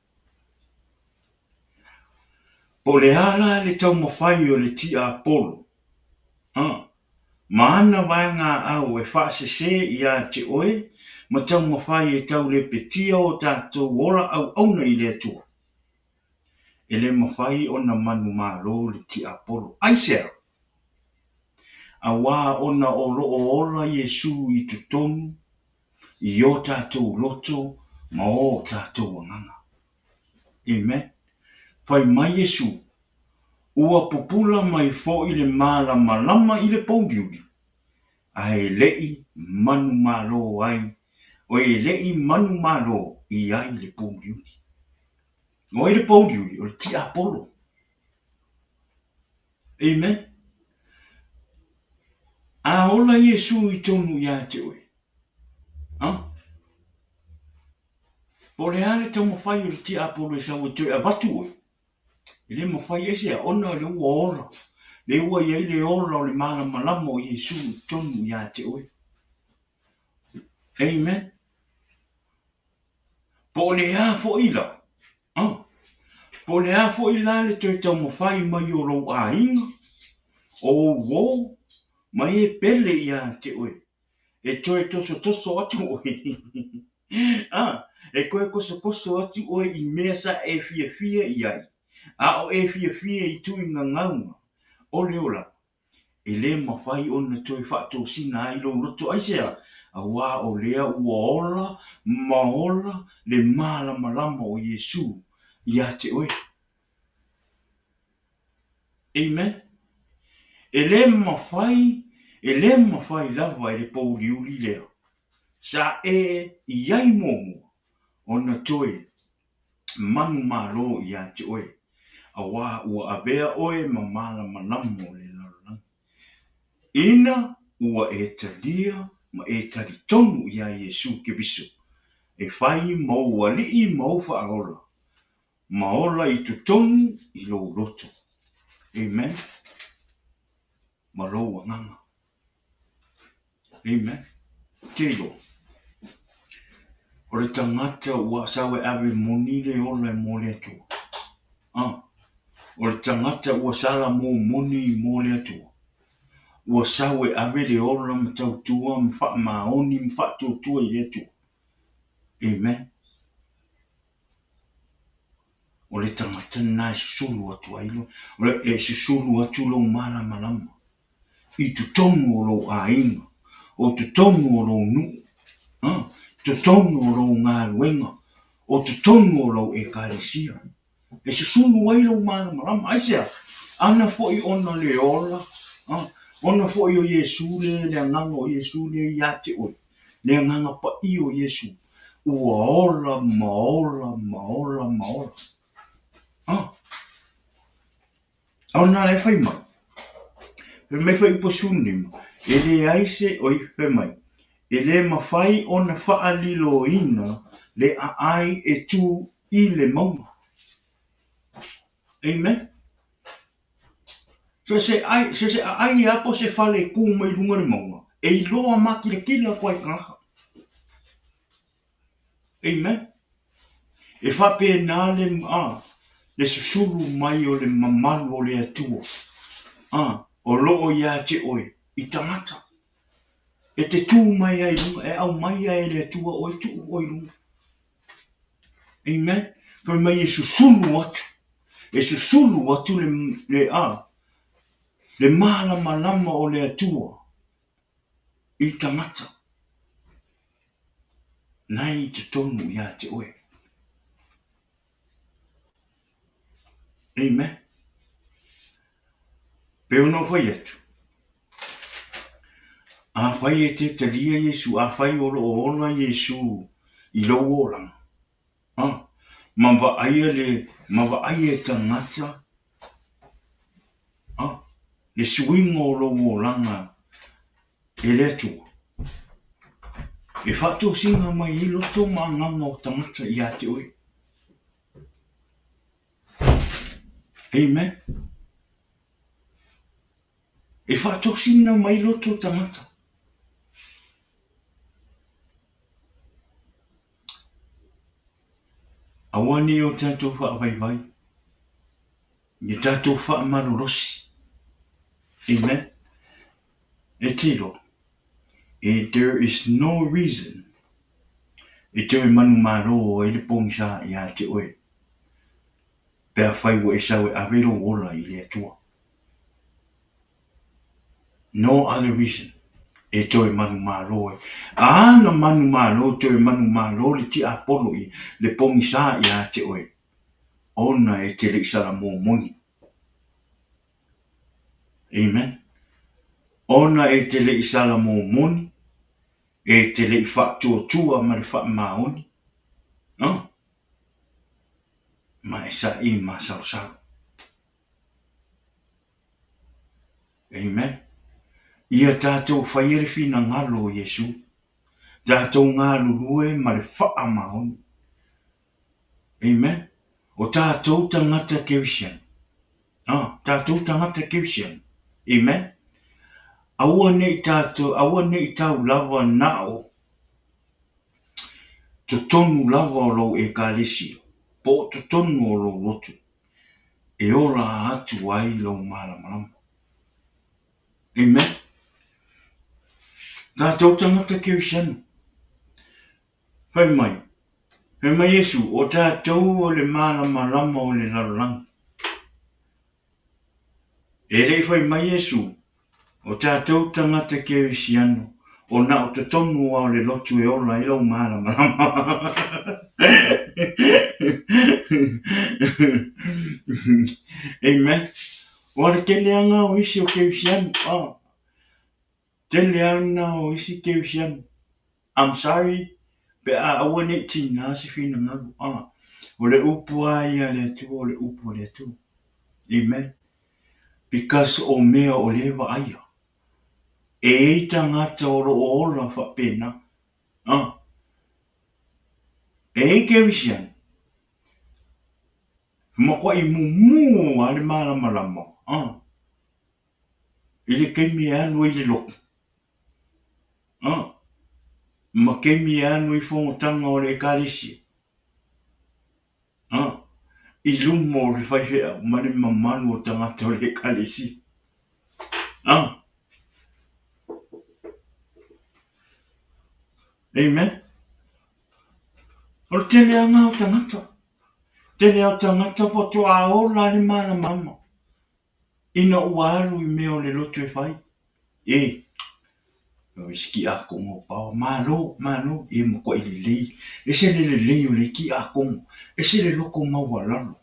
Po le ala le tau mawhai o le tia apolo. Maana vaenga au e whaasese ia te oe, ma tau mawhai e tau le petia o tātou ora au auna I le atua. E le mawhai o na manu malo le tia apolo. Aisea. A wā ona o loo ora Iesu I tu tonu, I o tātou loto, ma o tātou anganga. Amen. Whai mai Iesu, ua popula mai fo I le malamalama I le pōriuri. Ai lei manu malo ai, o e lei manu malo I ai le pōriuri. O e le pōriuri, o le tia apolo. Amen. A ola Yesu I tonu ia te oe. Po le ale tau mawhai o le ti apolo e sa o te a watu oe. I le mawhai ese a ona le ua ola. Le ua iai le ola o le malamalama o Yesu I tonu ia te oe. Amen. Po le a fo ila. Po le a fo ila le toi tau mawhai mai o lo a inga. O wo. Mai e pele ia te oe. E toi toso atu oe. E koe koso atu oe I mea sa e fia iai. A o e fia I tui ngaunga. O le ola. E le mawhai ona toi whaatou sina ai lo roto aisea. A wā o lea ua ola, maola, le malamalama o Yesu. Ia te oe. Amen. E le mawhai lava e le pouri uli lea. Sa e iai momo ona toi manu malo ia te oe. A wā ua avea oe ma malamalama o le lalanga. Ina ua e talia ma e tali tonu ia Yesu ke biso. E whai mau alii mau whaaola. Maola I tu tonu I lo roto. Amen. Ma lo nganga. Amen. Telo. O le tangata ua sawe ave moni le ola e mo le atua. O le tangata ua sala mo moni I mo le atua. Ua sawe ave le ola ma tautua ma wha maoni ma wha tuatua I le atua. Amen. O le tangata na e susulu atu ailo. O le e susulu atu lo malamalama. I tu tonu o lo ainga. O tu tonu o lo nu. Tu tonu o lo ngā luenga. O tu tonu o lo ekalesia. E susulu ailo malamalama. Aisea, ana foi ona le ola. Ona foi o Yesu le anganga o Yesu le ia te oe. Le anganga pa I o Yesu. Ua ola, maola. Ona le whai mai. Me whai posuni ma. E le aise o I whai mai. E le mawhai ona whaalilo ina le ai e tu I le maunga. Amen. So se ai apo se whale ku mai lunga le maunga. E I loa makila koe kaha. Amen. E whape nā le susulu mai o le mamalu o le atua. O loo ia te oe. I tangata. E te tū mai ai lunga. E au mai ai le atua o I tu o I lunga. Amen. Pero mai e susulu atu. E susulu atu le malamalama o le atua. I tangata. Nai te tonu ia te oe. Amen. Peo no whai atu. A whai e te talia Yesu. A whai o ola Yesu. I lo orang. Mawa ai e tangata. Le suingo o lo oranga. E le atua. E whato singa mai I loto ma nganga o tangata ia te oe. Amen. E whato singa mai loto tangata. Awani o tātou whaavai. Ni tātou whaamarorosi. Amen. E tiro. There is no reason. E te oe manu maro e le pongisa ia te oe. Pea whai wo e sawe avero ola I le atua. No other reason. E te oe manu maro e. Ana manu maro, te oe manu maro le ti apolo I le pongisa ia te oe. Ona e te leisara mō moni. Amen. Ona e te leisara mō moni. E te lei whaatua ma le whaamaoni. Ma e sa I ma sausau. Amen. Ia tātou whaiere whina ngalo Yesu. Tātou ngā lurue ma le wha maoni. Amen. O tātou tangata kewisian. Tātou tangata kewisian. Amen. Aua nei tau lava nao. To tonu lava o lo ekalesia. Po to tonu o lo lotu. E ora atu ai lo malamalama. Amen. Tātou tangata kewisian. Whai mai. Whai mai Yesu. O tātou o le malamalama o le lalang. E rei whai mai Yesu. O tātou tangata kewisiano. O na o te tonu o le lotu e ola i lau malamalama. Amen. O le keleanga o isi o kewisiano. Keleanga o isi kewisiano. I'm sorry. Pe a awa ne tina si fina ngalu. O le upu ai a le atu o le upu le atu. Amen. Because o mea o lewa aia. E eita ngata o lo ola whapena. E eke wisian. Makwa I mumu ale malamalama. Ile kemi anu I le loku. Ma kemi anu I whongotanga o le ekalesia. I lumo o le whaiwhea mani mamanu o tangata o le ekalesia. Amen. O le tele anga o tangata. Tele o tangata po to a ola le malamalama. Ina uaru I mea o le lotu e whai. O iski a kongo pao. Malo. E mokwa I le lei. E se le lei o le ki a kongo. E se le loko mawalalo.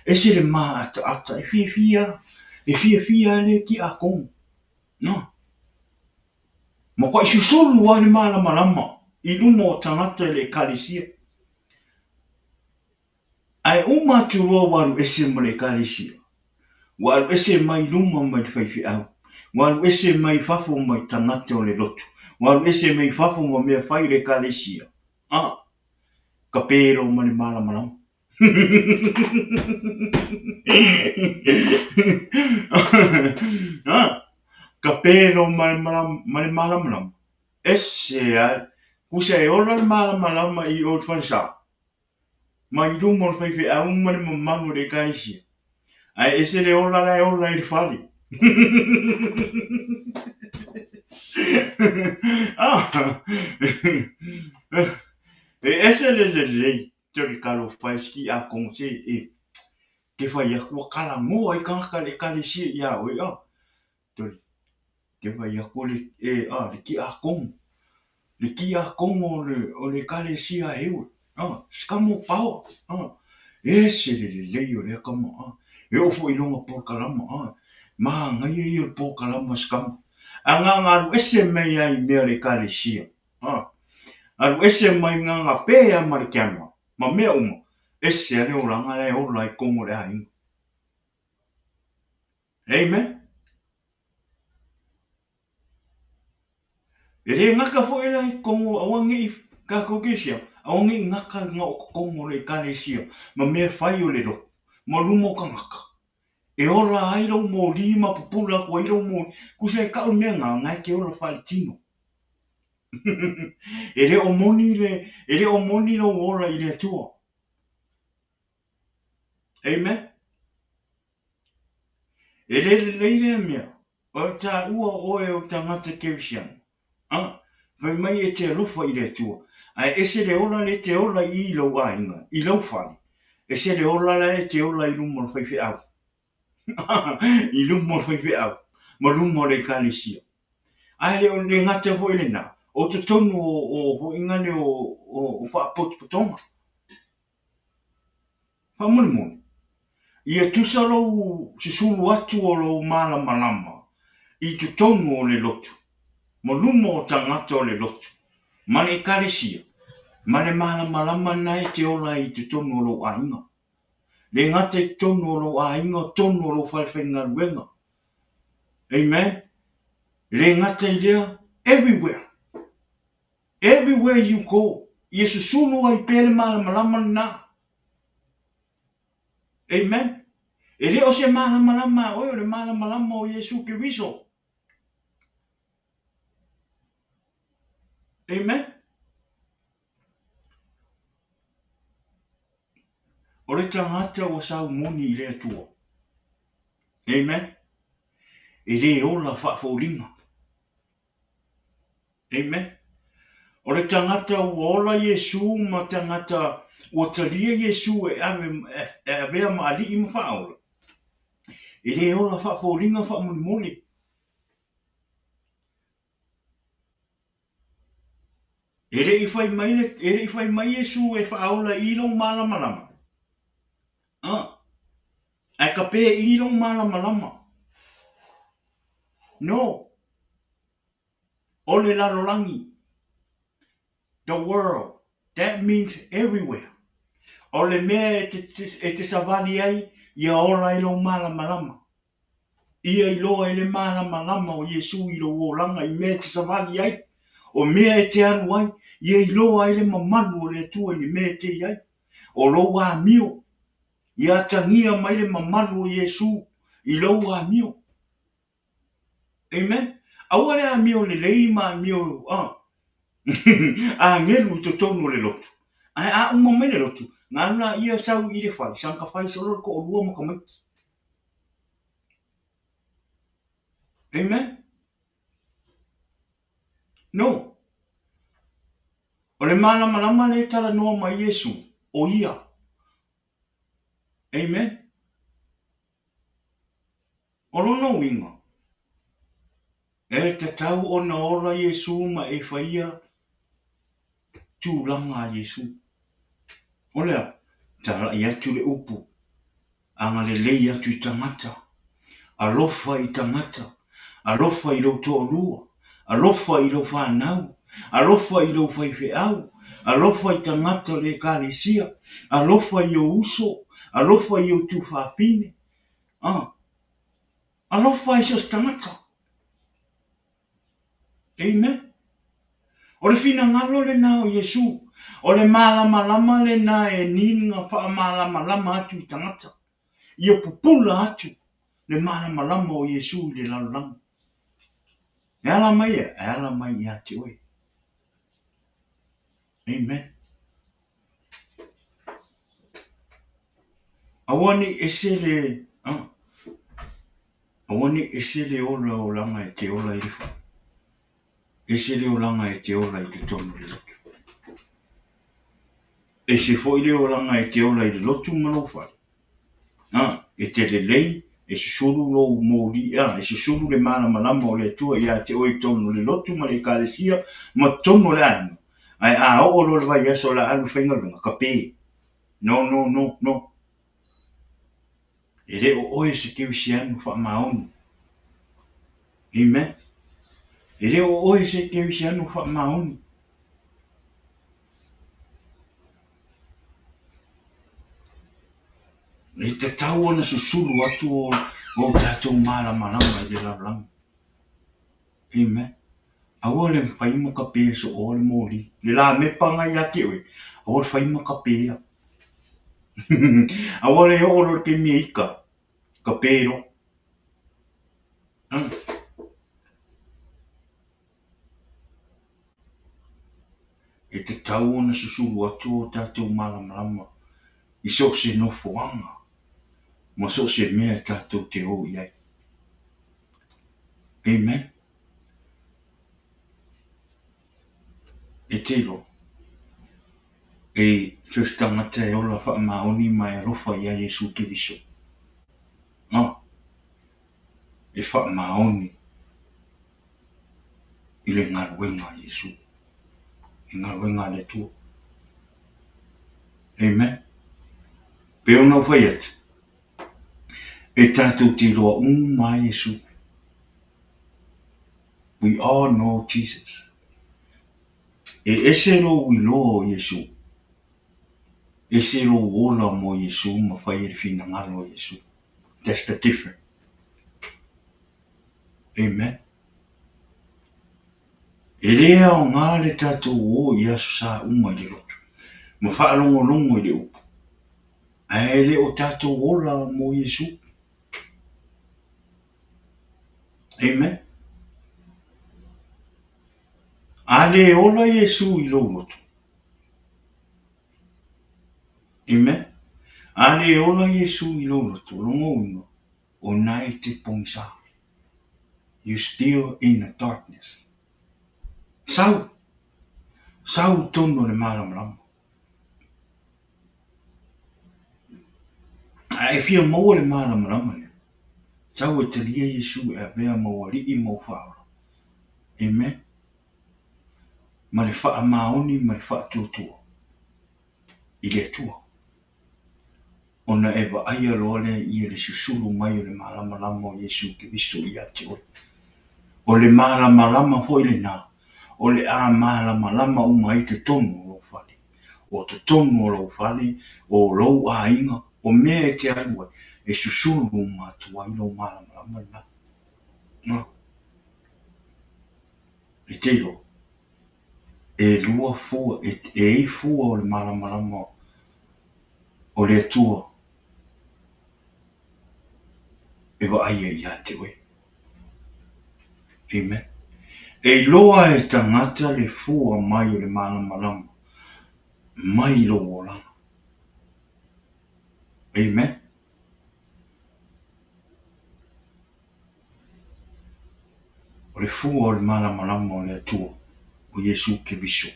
E se le maa ata. E fia. E fia le ki a kongo. Mokwa I susulu wa le malamalama. I lumo o tangata le ekalesia. Ai umaturua waru ese ma le ekalesia. Waru ese mai luma mai whaiwhiau. Waru ese mai fafo mai tangata o le lotu. Waru ese mai fafo mai mea whai le ekalesia. Ka pero ma le malamalama. Ka pero ma le malamalama. Ese ai. Kusa e ola le malamalama I o whansa. Mai luma o whaiwhiau ma le mamanu le ekalesia. Ai ese le ola I le whali. E ese le lei. Tori kalo whaiski a kongse e. Ke whai akua kala ngoa I kangaka le ekalesia ia oe. Tori. Ke whai akua le ki a kongo. Le ki a kongo o le ekalesia e ue. Skamo pao. Ese le lei o le akama. E ofo I longa por kalama. Ma ngai I o por kalama skamo. Anga ngaru ese mei ai mea le ekalesia. Aru ese mai nganga pēa marikiama. Ma mea uma. Ese ale o ranga le o lai kongo le hainga. Amen. E re ngaka fo e lai kongo awangi I kakokisia. Awangi I ngaka ngā o kongo le ekalesia. Ma mea whai o le ro. Ma lumo ka ngaka. E ora ai rau mō lima pupula ko ai rau mō. Kusa e kau mea ngā ngai ke ora whai tino. E re o moni lo ora I le atua. Amen. E re leile mea. O ta ua oe o tangata kewisian. Vai mai e te alofa I le atua. Ai ese le ola le te ola I lau ainga. I lau whali. Ese le ola le te ola I lumo le whaiwhiau. I lumo le whaiwhiau. Ma lumo le ekalesia. Ai le ngata fo ele na. O te tonu o ingane o whaapotupotonga. Whamuni. Ia tusalo susulu atu o lo malamalama. I te tonu o le lotu. Ma lumo o tangata o le lotu. Ma le ekalesia. Ma le malamalama nai te ola I te tonu o lo ainga. Le ngata I tonu o lo ainga, tonu o lo whaiwhenga ruenga. Amen. Le ngata I lea, everywhere. Everywhere you go. Ia susulu ai pele malamalama na. Amen. E le o se malamalama o le malamalama o Yesu Kiriso. Amen. O le tangata o sa moni I le atua. Amen. E le ola whaafolinga. Amen. O le tangata o ola Yesu ma tangata o talia Yesu e avea maali I ma whaola. E le ola whaafolinga whaamoni. E le I whai mai Yesu e whaola I lo malamalama. Ai ka pē I lo malamalama. No. O le larolangi. The world. That means everywhere. O le mea e te savali ai, ia ora I lo malamalama. Ia I loa I le malamalama o Yesu I lo olanga I mea te savali ai. O mea e te aru ai, ia I loa I le mamanu o le atua I mea te ai. O lo wa mio. Ia tangia mai le mamanu o Yesu I lo wa mio. Amen. Aua le a mio le leima mio, a ngelu to tonu le lotu. Ai a uma mai le lotu. Ngā na ia sau I le whai, sanka whai soro ko o rua maka maiti. Amen. No. O le malamalama le tala noa mai Yesu. O ia. Amen. O lono winga. E te tau o na ora Yesu ma e whaia tūlanga a Yesu. O lea, tala I atu le upu. Anga le lei atu I tangata. Alofa I tangata. Alofa I lo toa lua. Alofa I lo whanau. Alofa I lo whaiwheau. Alofa I tangata le ekalesia. Alofa I o uso. Alofa I o tūwhawhine. Alofa I sos tangata. Amen. O le fina ngalo le na o Yesu. O le malamalama le na e ninga wha malamalama atu I tangata. Ia pupula atu le malamalama o Yesu I le lalolanga. E ala mai I ate oe. Amen. Awani esele, awani esele ola o langa e te ola I le wha. Esele o langa e te ola I te tonu le lotu. E se fo I le o langa e te ola I le lotu malo wha. E te le lei, e se suru lo mōri, e se suru le malamalama o le tua I a te oi tonu le lotu ma le ekalesia, ma tonu le anu. Ai a o lo le vai aso la anu whaingalunga, ka pē. No. E re o oe se kewisi anu wha maonu. Amen. E re o oe se kewisi anu wha maonu. E te tau ana susuru atu o tātou malamalama I le lalanga. Amen. Aua le whaima ka pēa so o le mōri. Le la me panga I ake oe. Aua le whaima ka pēa. Aua le oro ke mea ika. Ka pēro. E te tau ana susuru atu o tātou malamalama. I so se no fuanga. Ma so se mea tātou te o iai. Amen. E te lo. E sus tangata e ola wha maoni mai rofa I a Yesu Kiriso. E wha maoni I le ngaruenga Yesu. I ngaruenga le tua. Amen. Pe ona whai atu. E tātou te loa mai Yesu. We all know Jesus. E ese lo we lo Yesu. Ese lo ola mo Yesu ma whai e whina ngalo Yesu. That's the difference. Amen. E lea o ngā le tātou o i asu sa uma i le lotu. Ma whaalongo i le upu. Ai le o tātou ola mo Yesu. Amen. A le ola Yesu i lo lotu. Amen. A le ola Yesu i lo lotu. Longo ino. O nai te pongsa. You still in the darkness. Sau tono le malamalama. Ai fia maua le malamalama le. Sau e talia Yesu e avea maua li I mau whaora. Amen. Ma le wha maoni ma le wha tuatua. I le tua. Ona e wa aia roale I le susulu mai o le malamalama o Yesu ke viso I ate oi. O le malamalama foi le nā. O le a malamalama mai te tonu o whale. O te tonu o lo whale, o lo a inga, o mea e te aua, e susulu matua I lo malamalama na. No. E te lo. E lua fua, e fua o le malamalama o le atua. E wa aia I ate oi. Amen. E loa e tangata le fua mai o le malamalama. Mai lo ola. Amen. O le fua o le malamalama o le atua. O Yesu ke viso.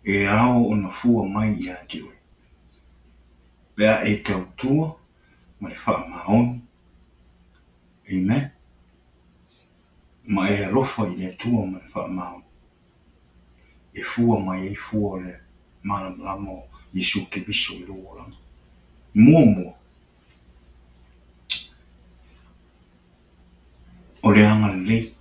E ao o na fua mai I ate oi. Pea e tautua, ma le wha maoni. Amen. Ma e alofa I le atua ma le wha maoni. E fua mai e fua o le malamalama o Yesu ke viso I lo ola. Mua. O le anga lei.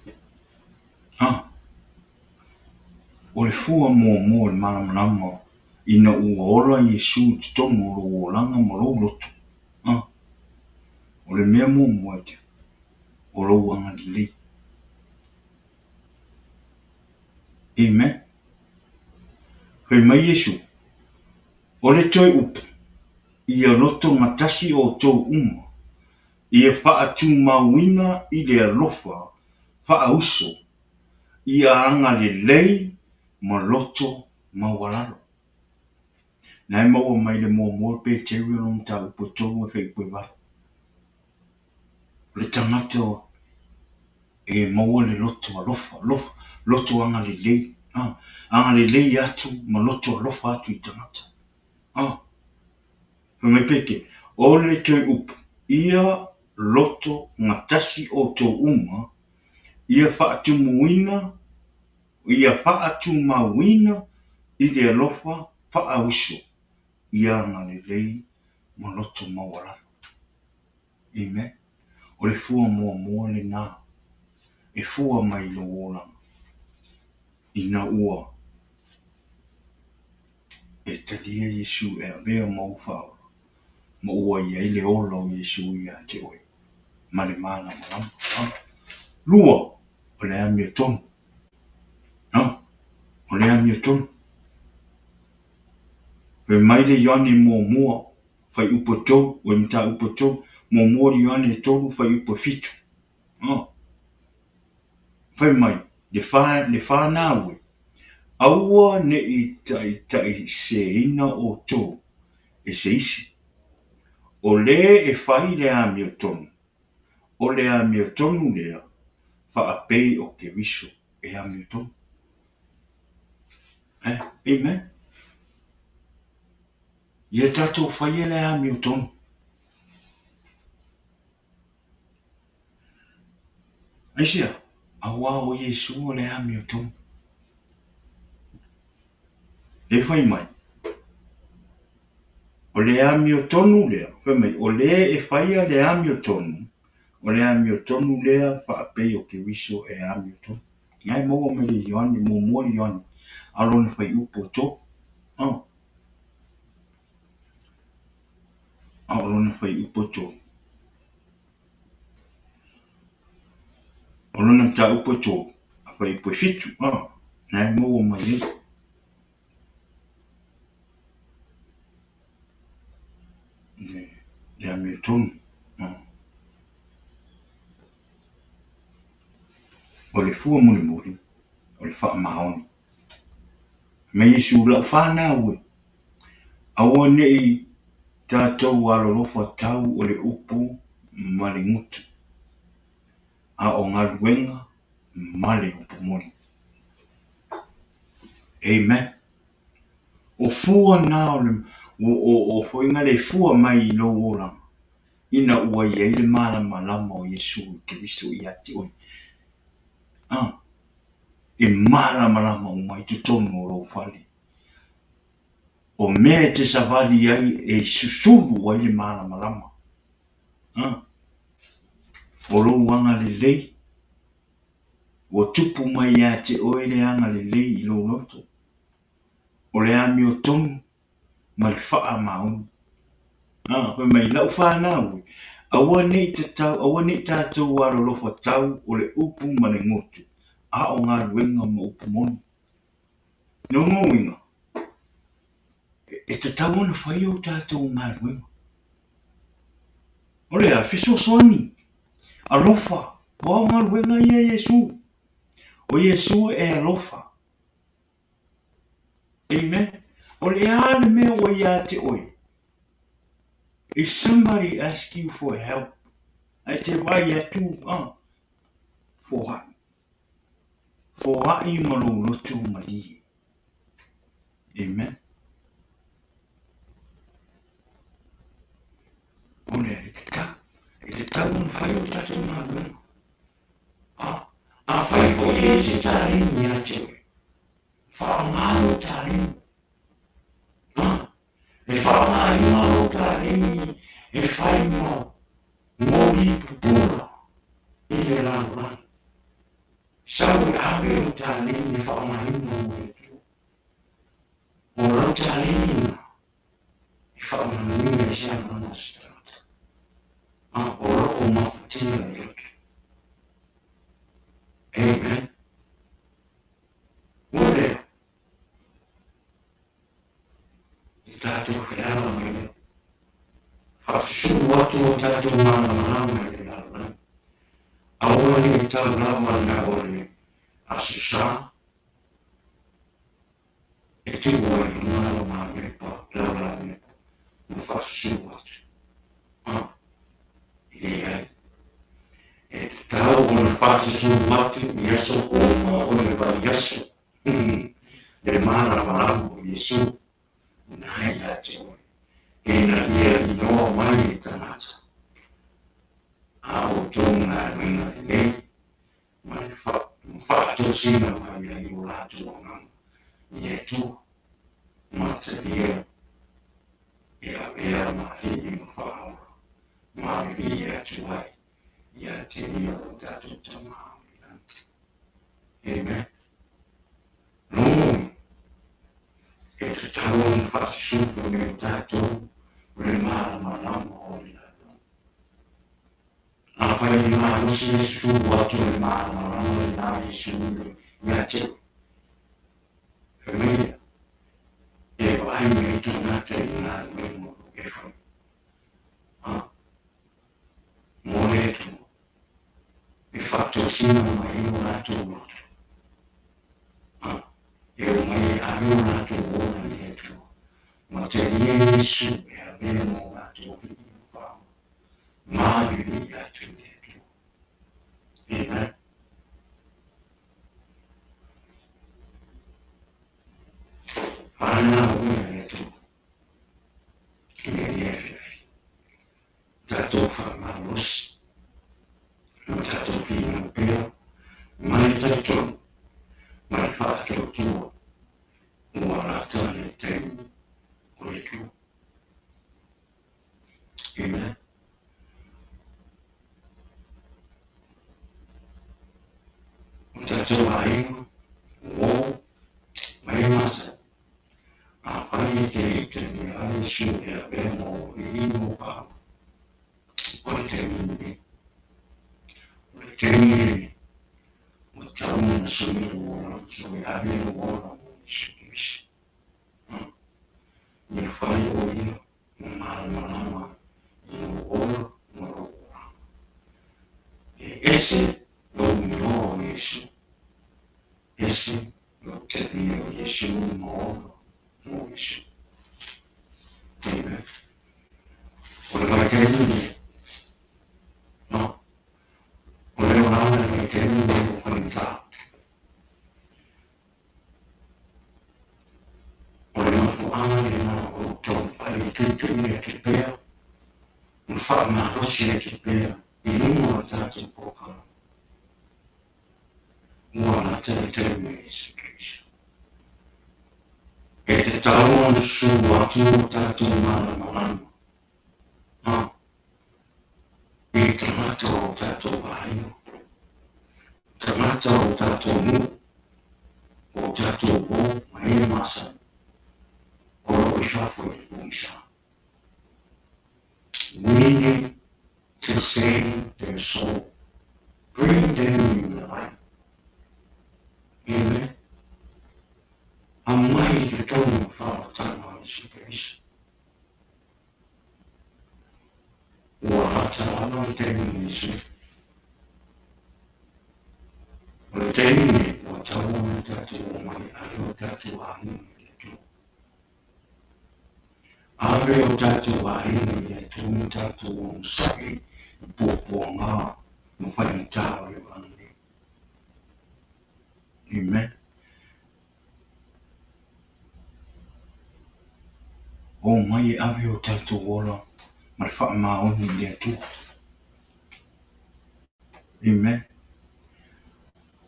O le fua mua le malamalama ina ua ola Yesu te tono o lo olanga ma lo lotu. O le mea mua te. O lo anga lei. Amen. Hei mai Yesu. O le toi upu. Ia loto matasi o tau uma. Ia wha tu mawina I le alofa. Wha uso. Ia anga le lei ma loto mawalalo. Nai maua mai le mua pe te rilong ta upo tau e whai koe wara. Le tangata e maua le loto alofa. Loto anga le lei. Anga le lei atu ma loto alofa atu I tangata. Me peke. O le toi upu. Ia loto ngatasi o tau uma. Ia whaatu muina. Ia whaatu mawina. I le alofa wha uso. Ia ngā le lei ma loto mawara. Amen. O le fua mua le nā. E fua mai lo ola. Ina ua. E talia Yesu e avea mau whaora. Ma ua ia I le ola o Yesu I a te oi. Ma le malamalama. Lua. O le ami o tonu. O le ami o tonu. Pe mai le yone mua. Fai upo tau. O mta upo tau. Mua le yone tolu fai upo fitu. Fai mai. Le wha nāwe. Aua ne I tai se ina o tau. E se isi. O le e whai le ami o tonu. O le ami o tonu lea. Wha a pei o ke viso. E ami o tonu. Amen. Ia tatou whai le ami o tonu. Aisia. Awa o Yesu o le ami o tonu. Le whai mai. O le ami o tonu lea. Whai mai. O le e whai le ami o tonu. O le ami o tonu lea. Wha a pei o ke viso e ami o tonu. Ngai maua me le Ioane. Mua le Ioane. Alone whai upo tō. Alone whai upo tō. Alone mta upo tō. Whai upo fitu. nai mo o mai le a me tonu o le fua muli muli o le wha maoni me Yesu la whana ue awa nei tātou alolofa tau o le upu ma le ngutu a o ngā luenga ma le upu moni. Amen. O fua nā o whoinga le fua mai I lo ora ina ua ia I le malamalama o Yesu Kristo I ati oi. E malamalama o mai tutonu o lo whale. O mea te savali ai e susulu o I le malamalama. O lo wanga le lei. O tupu mai a te oi le anga le lei I lo loto. O le ami o tonu ma le wha maunu. Koe mai lau whanā ui. Awa nei tātou waro lofa tau o le upu ma le ngotu. A o ngā ruenga ma upu moni. No ngōinga. E te tau ona whai o tātou ngā ruenga. O le a fiso soani. A lofa. Wa o ngā ruenga ia Yesu. O Yesu e a lofa. Amen. O le a le mea o ia te oi. If somebody asks you for help, I say, why you too, for what? For what you malo lotu mali. Amen. Ole, it's a town fire tatu malu. A fire for yes, it's a ring, yache. For a malo tarim. If I malo tarim, if I mori pupura, ile la. Sawi avea tarim, if I mori. Ora tarim. If I mori, shall start. Ora o mafutina. Amen. Ore. Tato fiala mai. Fasu watu tato malamalama ilala. Awali tablama na ore. Asusa. Eti wali malamalama pa lalame. Fasu watu. Ile et tau on fasu watu yeso oma on ba yeso. Le malamalama Yesu. Nai ate ina ia I noa mai tanata. Ao tonga ringa nei, mai whaato sina mai a I urato o ngang. Ie tu, Mataio, e avea mahi I mawhaora. Mahi ia tu ai, ia te ia o tato tamau I lanti. Amen. No. E te tauan whakasupu me tātou re malamalama o I lalo. A whai I ngā hosi Yesu watu re malamalama I ngā Yesu ia te. Familia, e wai me tanata I ngā luengo e whai. More tu, e whakatosina mai o rātou lotu. E o mai aro rātou ona I e tu. Mataio Yesu e avea mo rātou I whao. Māri I atu e tu. Amen. Ana ua e tu. Kia ierefi. Tātou whamarosi. Tātou pina pia. Mai tātou. Mai whātou tua. Ua rata le tēmu. O e tu. Amen. Tātou Aiga. Wō. Mai masa. A whai te itani a Yesu e avea mo I ino pāu. O te mini. O te mini. O tamu sumi wala sumi ave wala shikis ni fai oia malamalama i wala moro ese lo miro Yesu ese lo terio Yesu mo Yesu amen ora teni no ora ora teni no Prepare, and Father, prepare, in more that to proclaim. One at a time is at the town, so what you tattoo malamalama. No, a tomato tattoo Faraimo, tomato tattoo mu, or tattoo bo, my master, or we shall for it, we need to save their soul. Bring them in the light. Amen. I'm waiting to tell you about time on this situation. Wala telling you, but telling me what I want to do, my I that to I will that to that to say, Boponga, Faitau, amen. Oh, my avea that to water, my Faraimo only there too. Amen.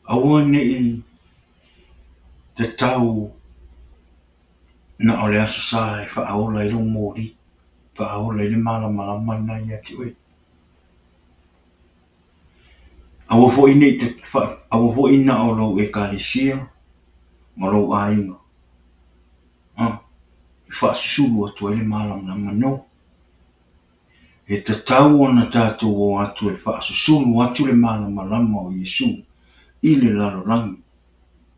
I want the tau na ole aso sai fa aola I lo mori fa aola I le malamalama na ia ti oe. Awa fo ine te fa awa fo ina o lo ekalesia ma lo Aiga. Fa susulu atu I le malamalama no. E te tau ona tātou o atu e fa susulu atu le malamalama o Yesu I le lalolangi.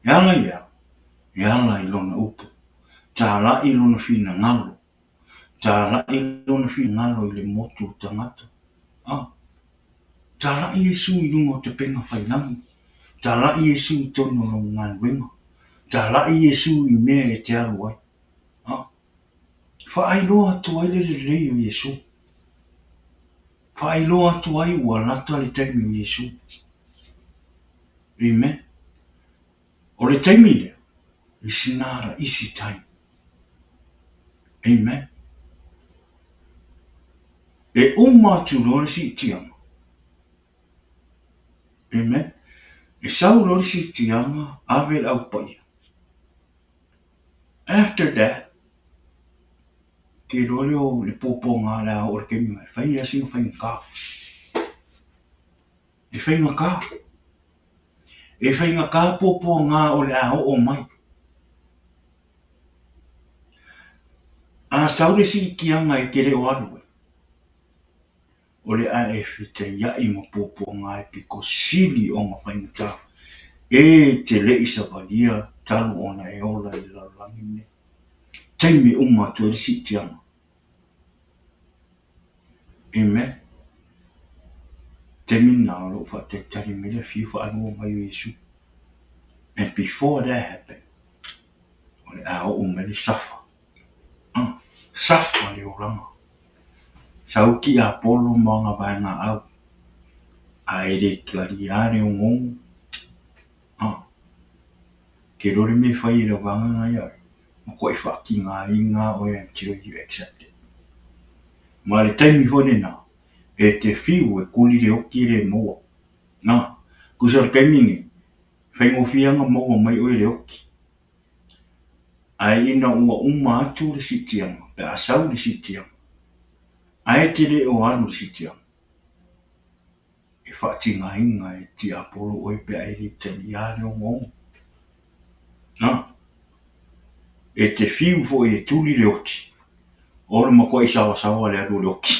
E ala ia, e ala I lona upu. Tā la I lona fina ngalo. Tā la I lona fina ngalo I le motu tangata. Tā la I Yesu I lungo te penga whainangi. Tā la I Yesu I tono lo ngān wenga. Tā la I Yesu I mea e te alu ai. Whaailoa atu ai le lei o Yesu. Whaailoa atu ai ua lata le taimi o Yesu. Amen. O le taimi lea, I sinara isi taimi. Amen. E uma atu lore si tianga. Amen. E sau lore si tianga ave au paia. After that, ke lore o le poponga la o le kemi mai. Whai asinga whai ngā. E whai ngā. E whai ngā poponga o le ao o mai. A sau le si tianga e kere o alu. O le a e white ia I ma poponga e piko sili o ma whai ngā. E te le isa valia talu ona e ola I la langine. Taimi uma tu le si tianga. Amen. Te mina o lo te tari mele fiu alu o mai o Yesu. And before that happened, o le a o mele safa. Safa le o langa. Sau ki a polo mga vaenga au. A ere kari are o ngongu. Ke rore me whai le wanga ngai ai. Ma koe whaki ngā I ngā o until you accept it. Ma le taimi hone nā. E te fiu e kuli le oki le moa. Kusa le kaimingi. Whaingo whianga moa mai o le oki. Ai ina ua uma atu le sitianga. Pe asau le sitianga. Ai te le o alu le sitianga. E whaati ngā inga e ti apolo oi pe aere te liare o ngongu. E te fiu fo e tuli le oki. Ora ma koe sawa le alu le oki.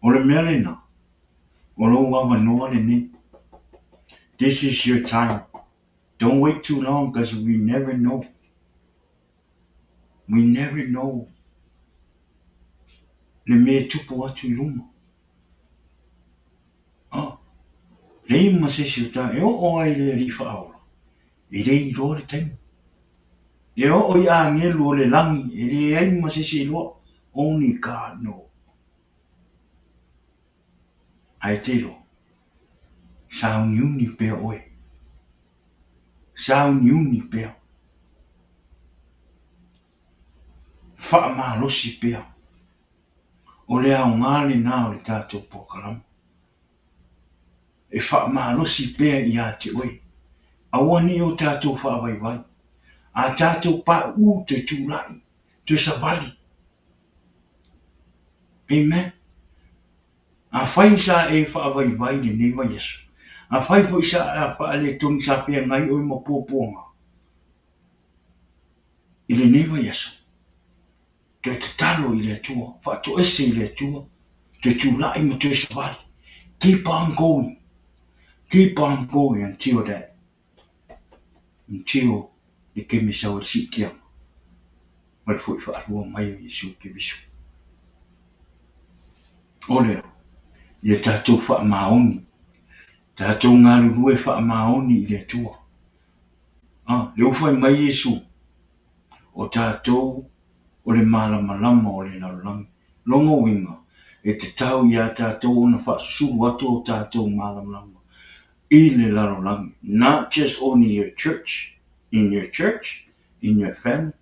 O le mea lena. This is your time. Don't wait too long, because we never know. We never know. Le me tupu atu I luma. Rei ma se si ta e o ai le rifa aula. E rei ro le taimu. E o I a ngelu o le langi. E rei ai ma se si loa. Only God knows. Ai te ro. Sao niuni pea oe. Sao niuni pea. Wha ma losi pea. O le au ngale nā o le tātou pōkalama. E wha ma losi pea I a te oe. Awani o tātou wha vai vai. A tātou pa u te tūlai. Te savali. Amen. A whai sa e wha vai vai le newa Yesu. A whai fo isa a wha le tongi sa pea ngai o I ma pōpōnga. I le newa Yesu. Te talo I le tua. Wha to ese I le tua. Te tūlai ma te savali. Keep on going. Keep on going until that. Until the kemi sa o si kia. Wale fo I wha arua mai o Yesu ke visu. Ole. Ia tātou wha maoni. Tātou ngā rurue wha maoni I le tua. Le ufai mai Yesu. O tātou o le malamalama o le larolangi. Longo winga. E te tau ia tātou ona wha susuru atu o tātou malamalama. I le larolangi. Not just only your church. In your church. In your family.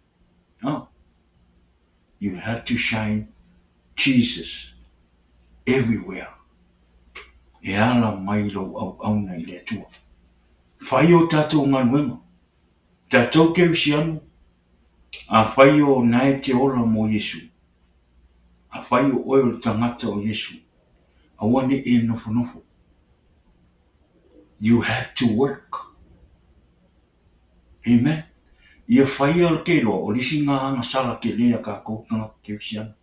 You have to shine Jesus everywhere. E ala mai lo au auna I le tua. Whai o tātou ngā luenga. Tātou keu sianu. A whai o nai te ola mo Yesu. A whai o oe o tangata o Yesu. A wane e nofo nofo. You have to work. Amen. Ia whai al ke roa o lisi ngā hanga sala ke lea ka koutanga keu sianu.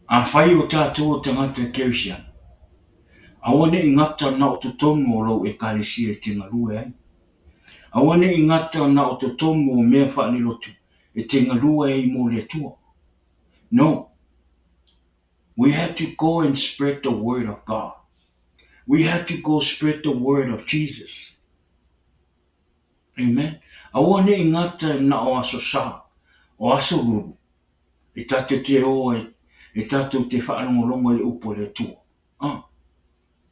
A whai o tātou o tangata keu sianu. A wane I ngata na o tutongo o lau ekalesia te ngarue ai. A wane I ngata na o tutongo o mea whaani lotu e te ngarue ai mo le tua. No. We have to go and spread the word of God. We have to go spread the word of Jesus. Amen. A wane I ngata na o aso sa, o aso ruru. E tātou te o e tātou te whaanongolongo I upo le tua.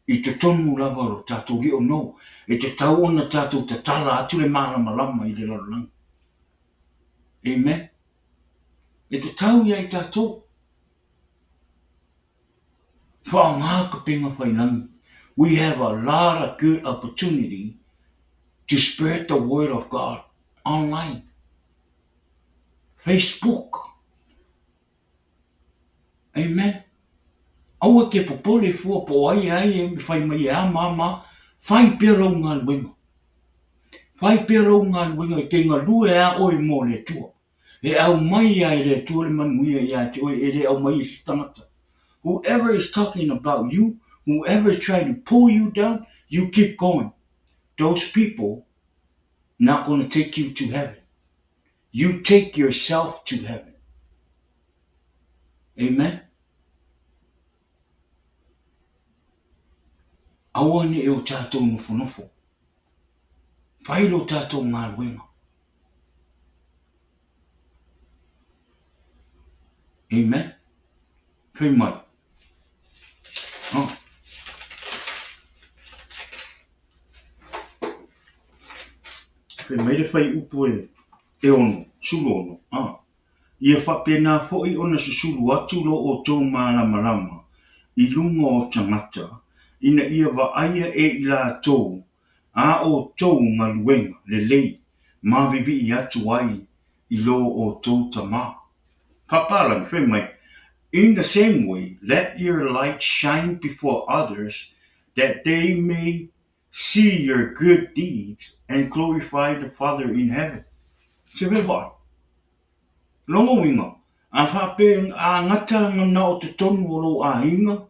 I te tonu lava o tātou rio no. E te tau ona tātou te tala atu le malamalama I le larolangi. Amen. E te tau ia I tātou. Whaanga ka pinga whainangi. We have a lot of good opportunity to spread the word of God online. Facebook. Amen. Aua ke popole fua po ai e mi whai mai a mama, whai pera o ngā luenga. Whai pera o ngā luenga e te ngā lue a oi mo le tua. E au mai a le tua le manuia I a te oi e le au mai I stangata. Whoever is talking about you, whoever is trying to pull you down, you keep going. Those people not going to take you to heaven. You take yourself to heaven. Amen. Awane e o tātou nofo nofo. Whai lo tātou ngā luenga. Amen. Whai mai. Whai mai le whai upo e ono, sulu ono. Ia whapena fo'i ona susulu atu lo o tō malamalama. I lunga o tangata. Ina ia wa aia e I la tō. A o tō ngā luenga le lei. Ma vivi I atu ai I lo o tō tamā. Papalang, whai mai. In the same way, let your light shine before others, that they may see your good deeds and glorify the Father in heaven. Se me vai. Longo winga. A whape a ngata ngana o te tonu o lo Aiga.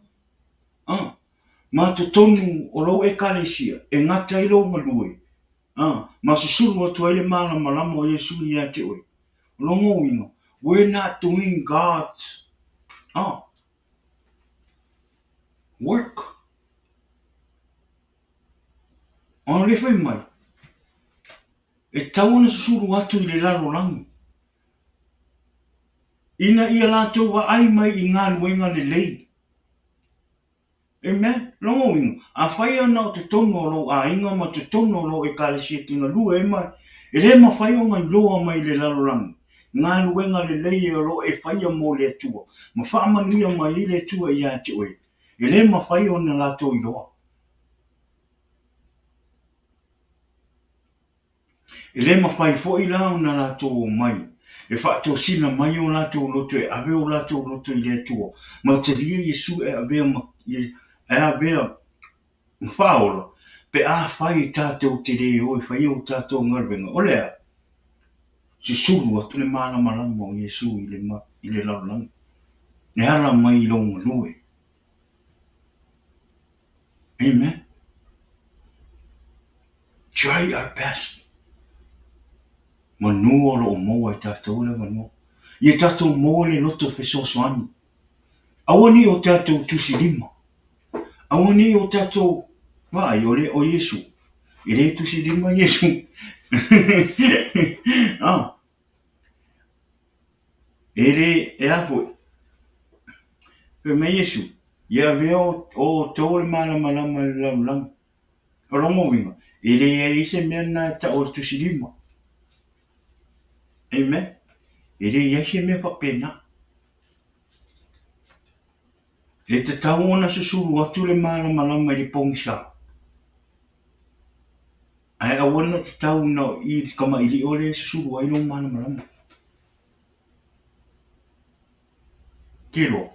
Ma te tonu o lo ekalesia. E ngata i lo ngalue. Ma susuru atu ai le malamalama o Yesu i ate oe. Longo winga. We're not doing God's work. O le whai mai. E tau ana susuru atu i le lalo langi. Ina ia lātou wa ai mai i ngā luenga le lei. Amen. Longo winga. A whai ana o te tono o lo Aiga ma te tono o lo ekalesia ki ngā lua e mai. E le ma whai o ngai loa mai le lalo langi. Ngā luenga le lei e lo e whai a mo le atua. Ma whaamangia mai i le atua i ate oe. E le ma whai o na lātou i loa. E le ma whai fo i lao na lātou o mai. E whaatou sina mai o lātou loto e ave o lātou loto i le atua. Ma te ria Yesu e avea mawhaola. Pe a whai tātou te re o e whai o tātou ngarwenga. O lea, susuru atu le malamalama o Yesu i le laulangi. Ne ala mai i longa lue. Amen. Try our best. Manua lo o moa e tātou le manua. I e tātou moa le loto whesosoani. Awani o tātou tusi lima. Awani o tātou vai o Yesu. I le tusi lima Yesu. E le e apo. Pe me Yesu. Ia veo o tō le malamalama le laulangi. O longo winga. E le e ise mea na ta o tusi lima. Amen. E le ise mea whapena. E te tau ona susuru atu le malamalama i le pongsa. Ai awana te tau na i kama ili o le susuru ai lo malamalama. Kero.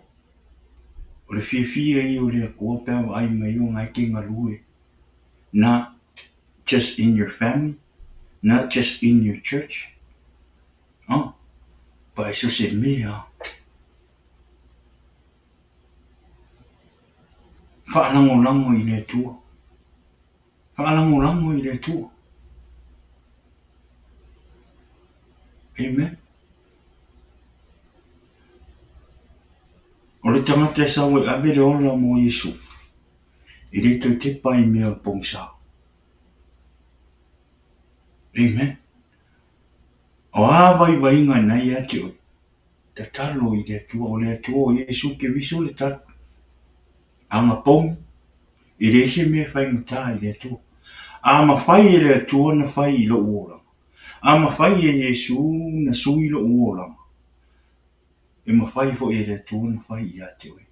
O le fia i o le akua pēr ai mai o ngai ke ngalue. Not just in your family. Not just in your church. Pa iso se mea. Whaalango i le tua. Whaalango i le tua. Amen. O le tangata e sawe ave le ola mo Yesu. I le to te pai mea pongsa. Amen. O awai wainga nai ate o. Ta talo i le tua o le tua o Yesu ke viso le talo. Anga pong. I le se mea whai ngata i le tua. Ama whai e le tua na whai i lo uola. Ama whai e Yesu na sui lo uola. E ma whai fo e le tua na whai i ate oe.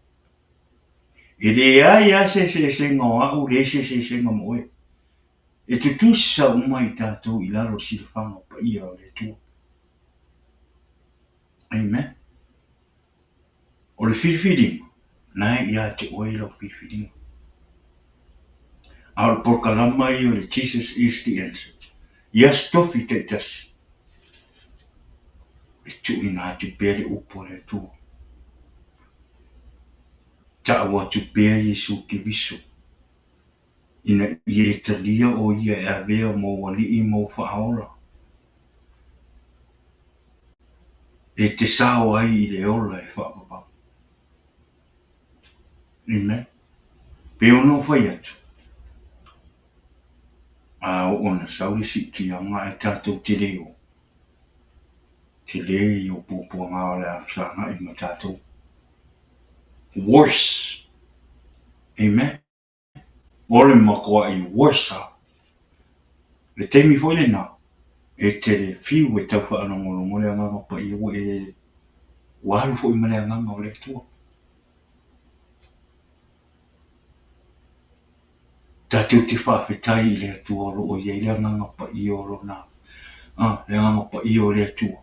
E le ai se ngā au le se ngā moe. E tu tusa umai tātou i lalo sila whanga pa ia o le tua. Amen. O le whiriwhiringa, nai i ate oe lo whiriwhiringa. A le porkalama i o le Jesus is the answer. Yes, tofi te tasi. E tu ina atu pere upo le tua. Ta awa tu pere Yesu ke viso. Ina i e talia o ia e avea mo wali i mo whaola. E te sao ai i le ola e whaapapa. Amen. Pe ono whai atu. A o ona sauri si ki a ngā e tātou te leo. Te leo i o pōpua ngā o le apsanga i ma tātou. Worse. Amen. Ole makoa i worse. Le teimi fo le nā. E te le fiu e tau wha anongolongo le anganga pa i o e waru fo i ma le anganga o le tua. Tātou te whawhetai i le atua o i le anganga pa i o lo nā. Le anganga pa i o le atua.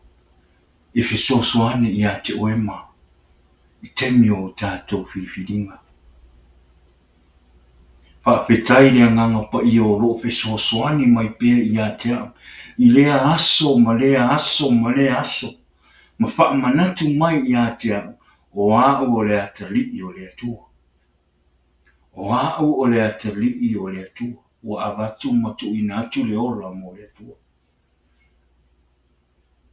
I whesosoane i a te oe mā. I temi o tātou whiriwhiringa. Whawhetai le anganga pa i o lo whesosoane mai pēr i a te am. I lea aso ma lea aso ma lea aso. Ma wha manatu mai i a tia o au o le atali o le atua. O au o le atali o le atua. Ua avatu matu ina atu le ola mo le atua.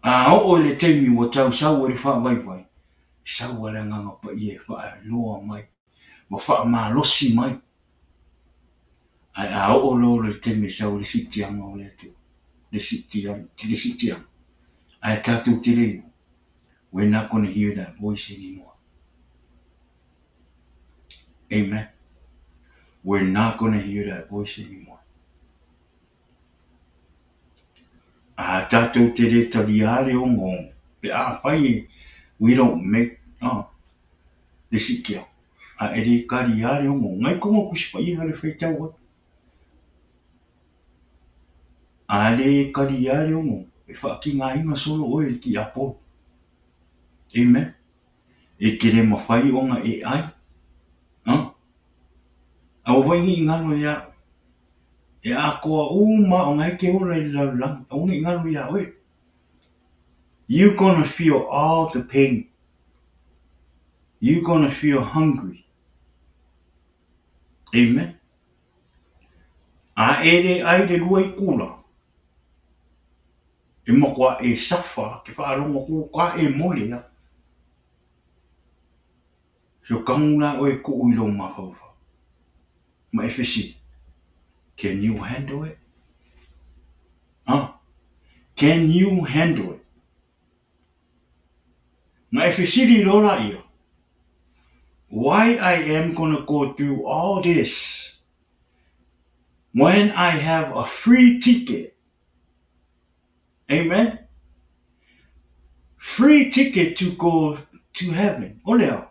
A o le teimi ua tau sau le wha vai vai. Sau le nganga pa i e wha loa mai. Ma wha malosi mai. Ai a o le teimi sau le sitianga o le atua. Le sitianga. Ai tatu te rei. We're not going to hear that voice anymore. Amen. We're not going to hear that voice anymore. A tatou te re taliare o ngong. Pe a pai, we don't make le sikia. A ere kariare o ngong. Ngai konga kusipai hale Faitau. A le kariare o ngong. E whaaki ngā inga solo oe ki apo. Amen. E kere mawhai o ngā e ai. A wawangi ngano ia. E a koa uma o ngai ke ora I laulang. A wangi ngano ia oe. You're going to feel all the pain. You're going to feel hungry. Amen. A ere ai le lua I kula. E makua e safa ke whaaronga ku ka e mole ya. So kangula o e ku uilo mahaufa. Ma e fesi. Can you handle it? Can you handle it? Ma e fesi li lora ia. Why I am going to go through all this when I have a free ticket? Amen. Free ticket to go to heaven. Olea.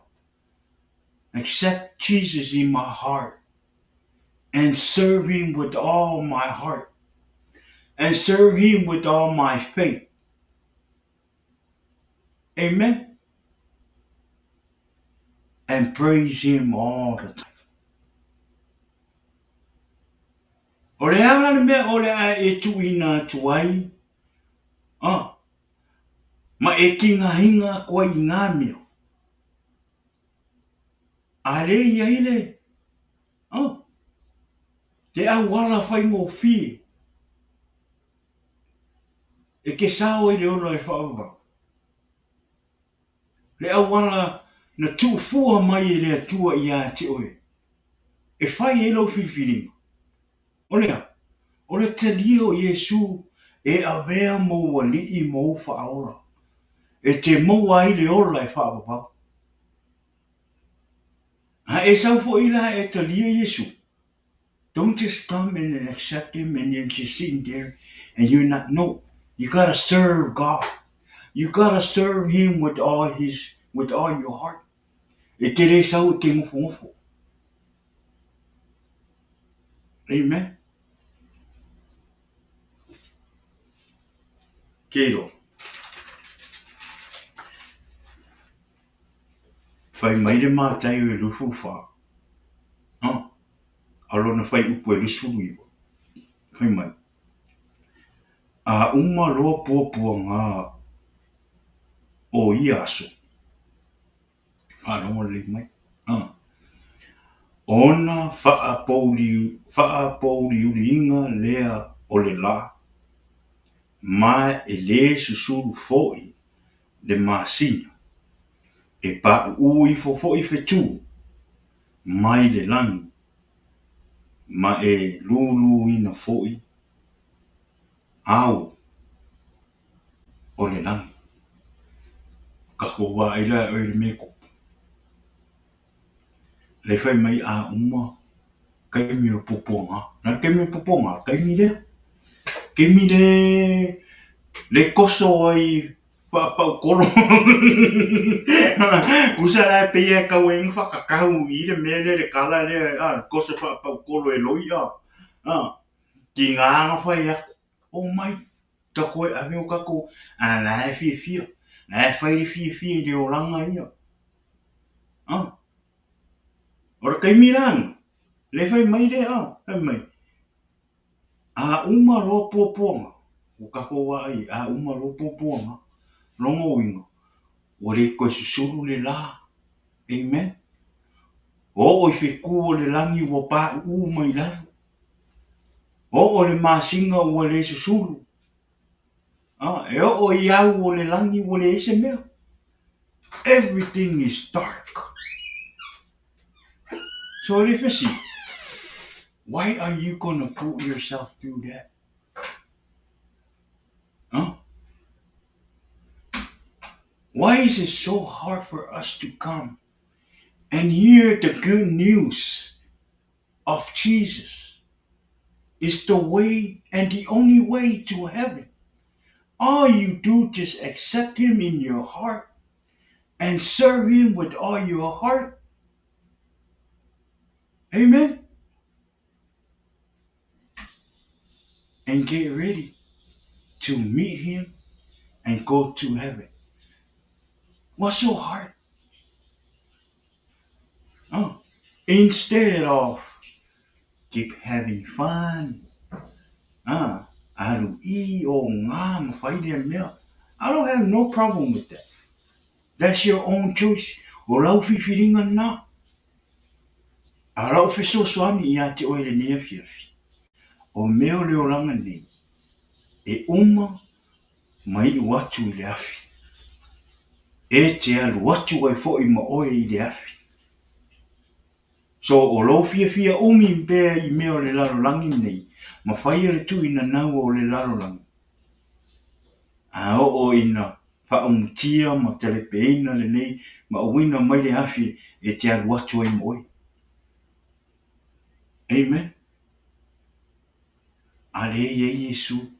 Accept Jesus in my heart and serve him with all my heart and serve him with all my faith. Amen. And praise him all the time. Olea na me olea e tuina tuai. Ma e kinga hinga kwa I ngā mea. Ale ia ile. Te au wala whai ngō whie. E ke sao I le ora e whaava. Le au wala na tu fua mai e le atua I a te oe. E whai e lau whiwhiringa. Olea. Ole te lio Iesu e avea mo wali I mo whaora. E te moa I le ora e whaava. Ha e sau fo ila e te lio Iesu. Don't just come in and accept him and then just sitting there and you're not, no. You gotta serve God. You gotta serve him with all your heart. E te re sau e ke ngofo. Amen. Kero. Whai mai le Mataio e lufu wha. Alona whai upu e lusu iwa. Whai mai. A uma roa pua ngā o I aso. Whanonga le mai. Ona wha pauri uringa lea o le la. Mai e le susuru foi le masina. E pa ui foi fetu. Mai le langi. Ma e lulu ina foi. Au. O le langi. Ka kowa e la o le meko. Le whai mai a uma. Kai mi o poponga. Na kai mi o poponga. Kai mi le. Kai mi le. Le koso ai. Whapau koro. Usara pe e ka weng whakakau I le mele le kala le. Koso whapau koro e loia. Ki ngā anga whai a. O mai. Ta koe a meo kako. A la e fia. La e whai le fia le o langa ia. Ora kai mirang. Le whai mai le Hai mai. A uma roa poponga. O kako wa ai. A uma roa poponga. Longo winga. o le koe susuru le la. Amen. O i whiku le langi wa pā u mai lalo. O le māsinga o le susuru. E o i au o le langi o le ese mea. Everything is dark. So le fesi, why are you going to put yourself through that? Huh? Why is it so hard for us to come and hear the good news of Jesus? It's the way and the only way to heaven. All you do, just accept him in your heart and serve him with all your heart. Amen. And get ready to meet him and go to heaven. What's so hard? Instead of keep having fun. Aru I o ngā mawhaidea mea. I don't have no problem with that. That's your own choice. O lau whiwhiringa nā. A rau whesosoani I a te oere nea whiawhi. O meo leo langa nei. E uma mai watu I le awhi. E te alu watu ai fo I ma oe I le awhi. So o lau whiawhia umi mpea I meo le laro langi nei. Ma whaia le tu ina nau o le laro langi. A o ina whaumutia ma telepeina le nei. Ma uina mai le awhi e te alu watu ai ma oe. Amen. A le ia Yesu.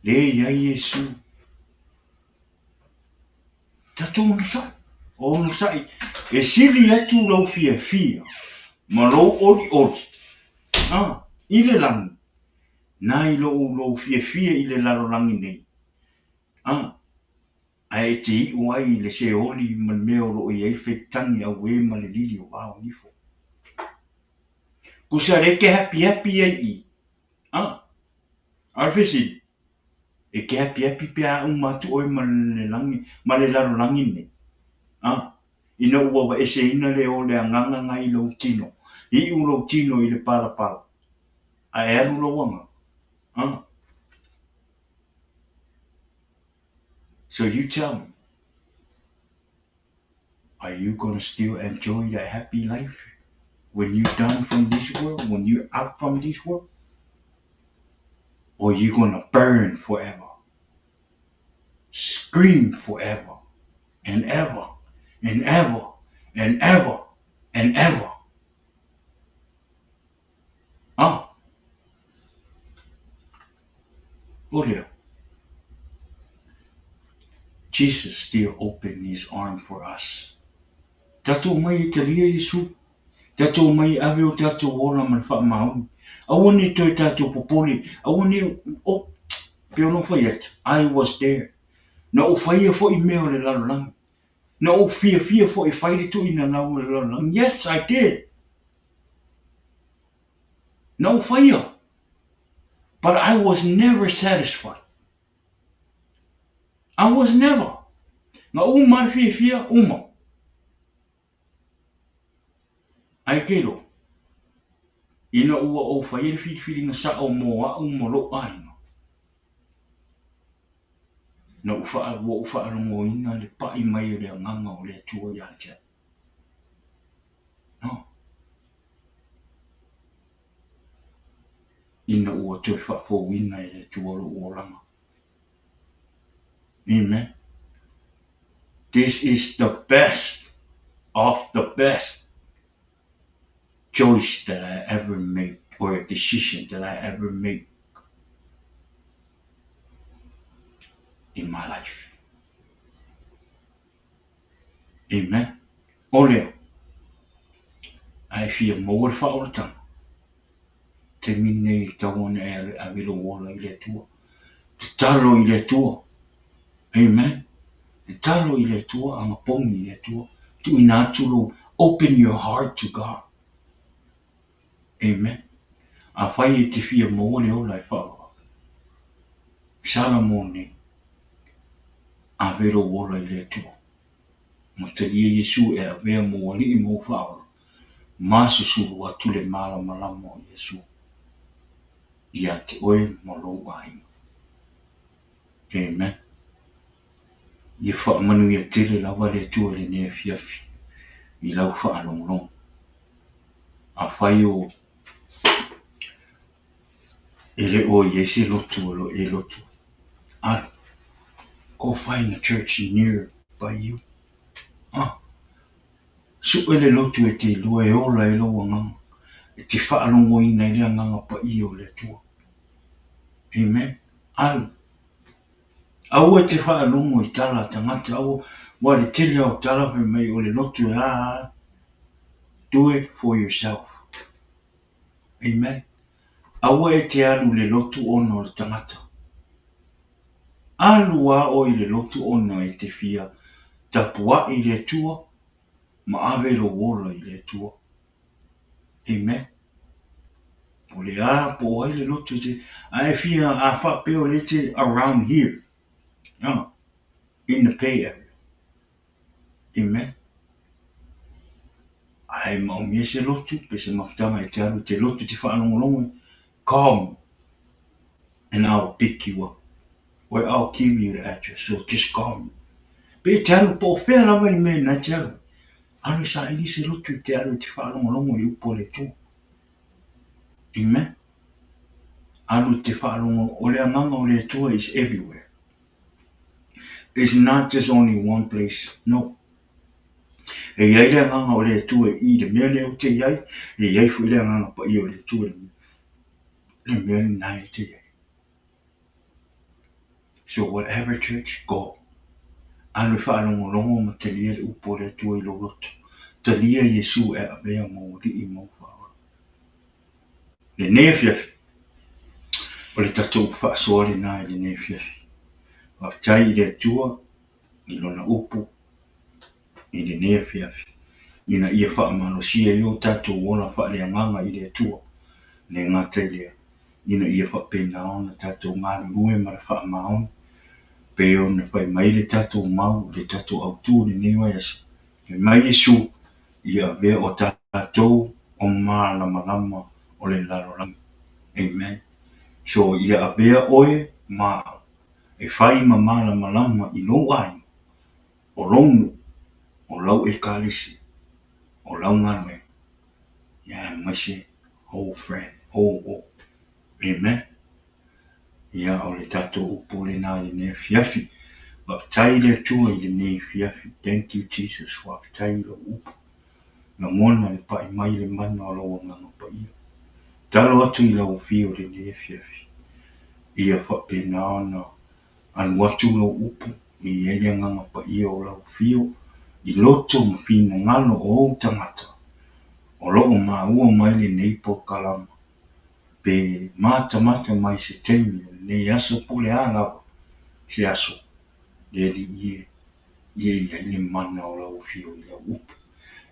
Le ia Yesu. Tato ono sai. Ono sai. E sili atu lau fia. Ma lau ori. I le langi. Nai lau fia I le laro langi nei. A e te I o ai le se oli man meo lo I ai whetangi au e ma le lili o ao nifo. Kusa re ke happy ai I. Arwhisi. E ke happy pia umatu oi ma le langi, ma le laro langi nei. Ina ua wa ese ina le o le anganga ngai lo tino. I u lo tino I le pala. A e alu lo wanga. So you tell me, are you going to still enjoy that happy life when you're done from this world, when you're out from this world? Or are you going to burn forever? Scream forever and ever and ever and ever and ever. Olha. Jesus still opened his arm for us. Tato mai te lia Yesu. Tato mai ave o tato ora man wha maui. Awani toi tato popoli. Awani peo no whai atu. I was there. Na o whaia fo I meo le lalo langi. Na o fia fo I whaire tu ina nau le lalo langi. Yes, I did. Na o whaia. But I was never satisfied. I was never. Nga umar fia uma. Ai kero. Ina ua o whaire whiwhiringa sa o moa umoro aina. Na ufa rongo ina le pai mai le nganga o le tua ya tia. No. Ina ua te fo wina le tua lo oranga. Amen. This is the best of the best choice that I ever make, or a decision that I ever make in my life. Amen. Oleo. Ai fia mōr whaoratanga. Te mine I tawane e a wilo wala I le tua. Te talo I le tua. Amen. Te talo I le tua, anga pongi I le tua. Tu inatulo, open your heart to God. Amen. A whai te fia mōre o lai whaoa. Salamone. avelo wola I le tua. Mataio Yesu e avea mo ali I mo whaora. Masusu atu le malamalama o Yesu. Ia te oe mo lo ainga. Amen. Ia whaamanu ia tele lawa le tua le nea fiafi. I lau whaalonglong. A whai o ele o Yese lotu o lo e lotu. Go find a church near by you. Su ele lotu e te lua e ola e loa nganga. E te whaalongo ina I lea nganga pa I o le tua. Amen. Au e te whaalongo I tala tangata au wa le tele au tala pe mai o le lotu e do it for yourself. Amen. Au e te alu le lotu ona o le tangata. Alu a o I le lotu ona e te fia. Tapua I le tua. Ma ave lo wola I le tua. Amen. O le a po ai le lotu te. A e fia a wha peo le te around here. In the pay area. Amen. Ai mau mia se lotu. Pe se mafutanga e te alu te lotu te whaanongolongo. Call me. And I'll pick you up. Or I'll give you the address. So just call me. Pe te alu po whea lawa ni me na te alu. Alu sa ili se lotu te alu te whaanongolongo I upo le tua. Amen. Alu te whaalongo o le anganga o le tua is everywhere. It's not just only one place. No. E iai le anganga o le tua I le mea leo te iai. E iai fu le anganga pa I o le tua le mea nai te iai. So whatever church, go. Alu whaalongo longo ma te lia le upo le tua I lo roto. Te lia Yesu e avea mo li I mo whawa. Le nefiafi. O le tatou whaasoa le nai le nefiafi. Faitau le tua I lona upu I le nefiafi. Ina ia whaamanosia I o tatou wona whaaleanganga I le tua. Le ngata I lea. Ina ia whapena ona tatou ngāru rue mara whaamaona. Pe ona whai mai le tatou mau, le tatou autu le newa yasa. Le mai Yesu ia vea o tatou o malamalama o le lalolangi. Amen. So ia avea oe ma e whai ma malamalama I lo ai. O longu o lau ekalesia. O lau ngane. Ia maise whole friend. Whole. Amen. Ia o le tatou upo le nā le ne fiafi. Waptai le tua I le ne fiafi. Thank you Jesus. Waptai le upo. Na mona le pai mai le mana o lawa nganga pa ia. Talo atu I lau fio le ne fiafi. Ia whapena ona anu atu lau upo. I ele nganga pa ia o lau fio. I loto ma fina ngano o tangata. O loo maua mai le nei po kalama. Pe mata mai se temi nei aso pule ala se aso. Le li ia le mana o lau fio I lau upo.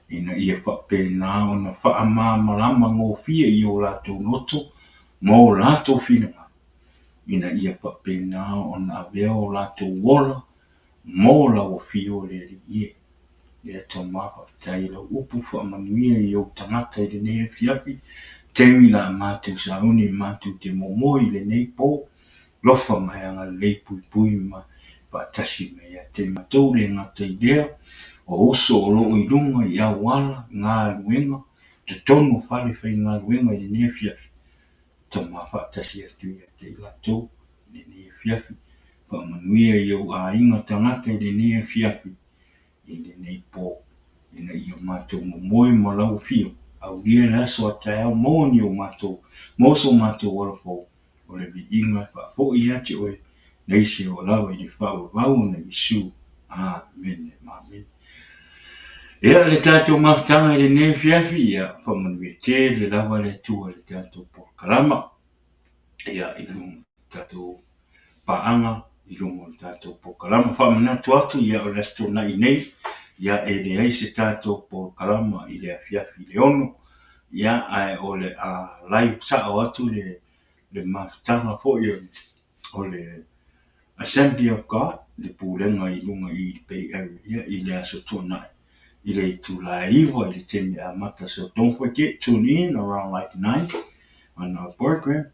Ina ia whapena ona malamalama ngō fia I o lato noto. Mo lato fina. Ina ia whapena ona avea o lato wola. Mo lau fio le li ia. Ia tamawa tai lau upu whaamanuia I o tangata I le ne fiafi. Temi la mātou sauni mātou te momo I le nei po. Lofa mai anga le pui ma patasi mea te matou le ngata I lea. O oso o loo I lunga I awala ngā luenga. Te tono whale whai ngā luenga I le ne fiafi. Tama whaatasi atu ia te latou le ne fiafi. Whaamanuia I o a inga tangata I le ne fiafi. I le nei po. Ina I o mātou momoe ma lau fio. Au lia le aso a tae au mōni o mātou. Moso mātou warafo. O le vi inga whaafo I ati oe. Neise o lawa I le whao wau na Yesu. Amen. Amen. Ea le tātou maftanga I le ne fiafi. Ia whamanui te le lawa le tua le tātou por kalama. Ia I lunga tātou paanga. I lunga le tātou por kalama. Whamanatu atu ia o lesto na I nei. Ia e le aise tātou por kalama I le afiafi le ono. Ia ai o le lai sao atu le maftanga po I o le Assembly of God, le pulenga I lunga I Bay Area, I le aso tona, I le tulaiwa, I le temi amata. So don't forget, tune in around like 9 on our program.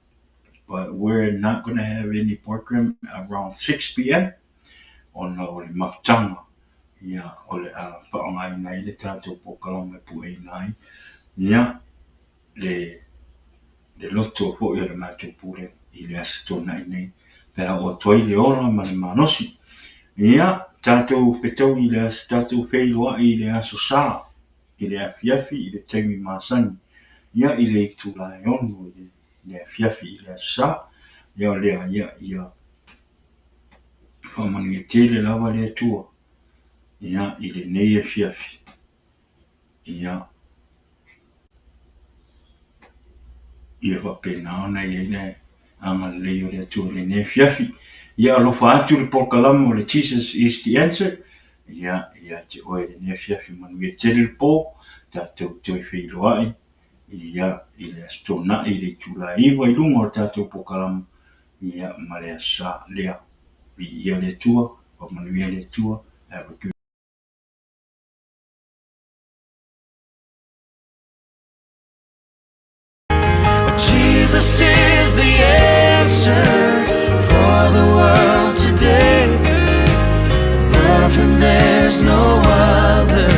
But we're not going to have any program around 6 p.m. on the Matanga. Yeah, ole paongai nai le tatou pokalama puei nai. Yeah, le loto po i le mātou pule I le asa tōna I nei. Pea o toi le ola ma le manosi. Ia, tātou petau I le asa tātou wheiloa I le aso sā. I le afiafi I le taimi māsani. Ia I le tūlai onu I le afiafi I le aso sā. Ia lea ia whamani e tele lava le atua. Ia I le nei afiafi. Ia ia whapena ona I le anga leo le atua le nei afiafi. Ia alofa atu le pokalama o le Jesus is the answer. Ia te oe le nei afiafi manu e tele le pō. Tātou toi wheiloai. Ia I le astona I le tūla iwa I lunga o tātou pokalama. Ia ma le asa lea. Ia le tua, o manu ia le tua. Have a good Jesus is the answer for the world today. Above him there's no other.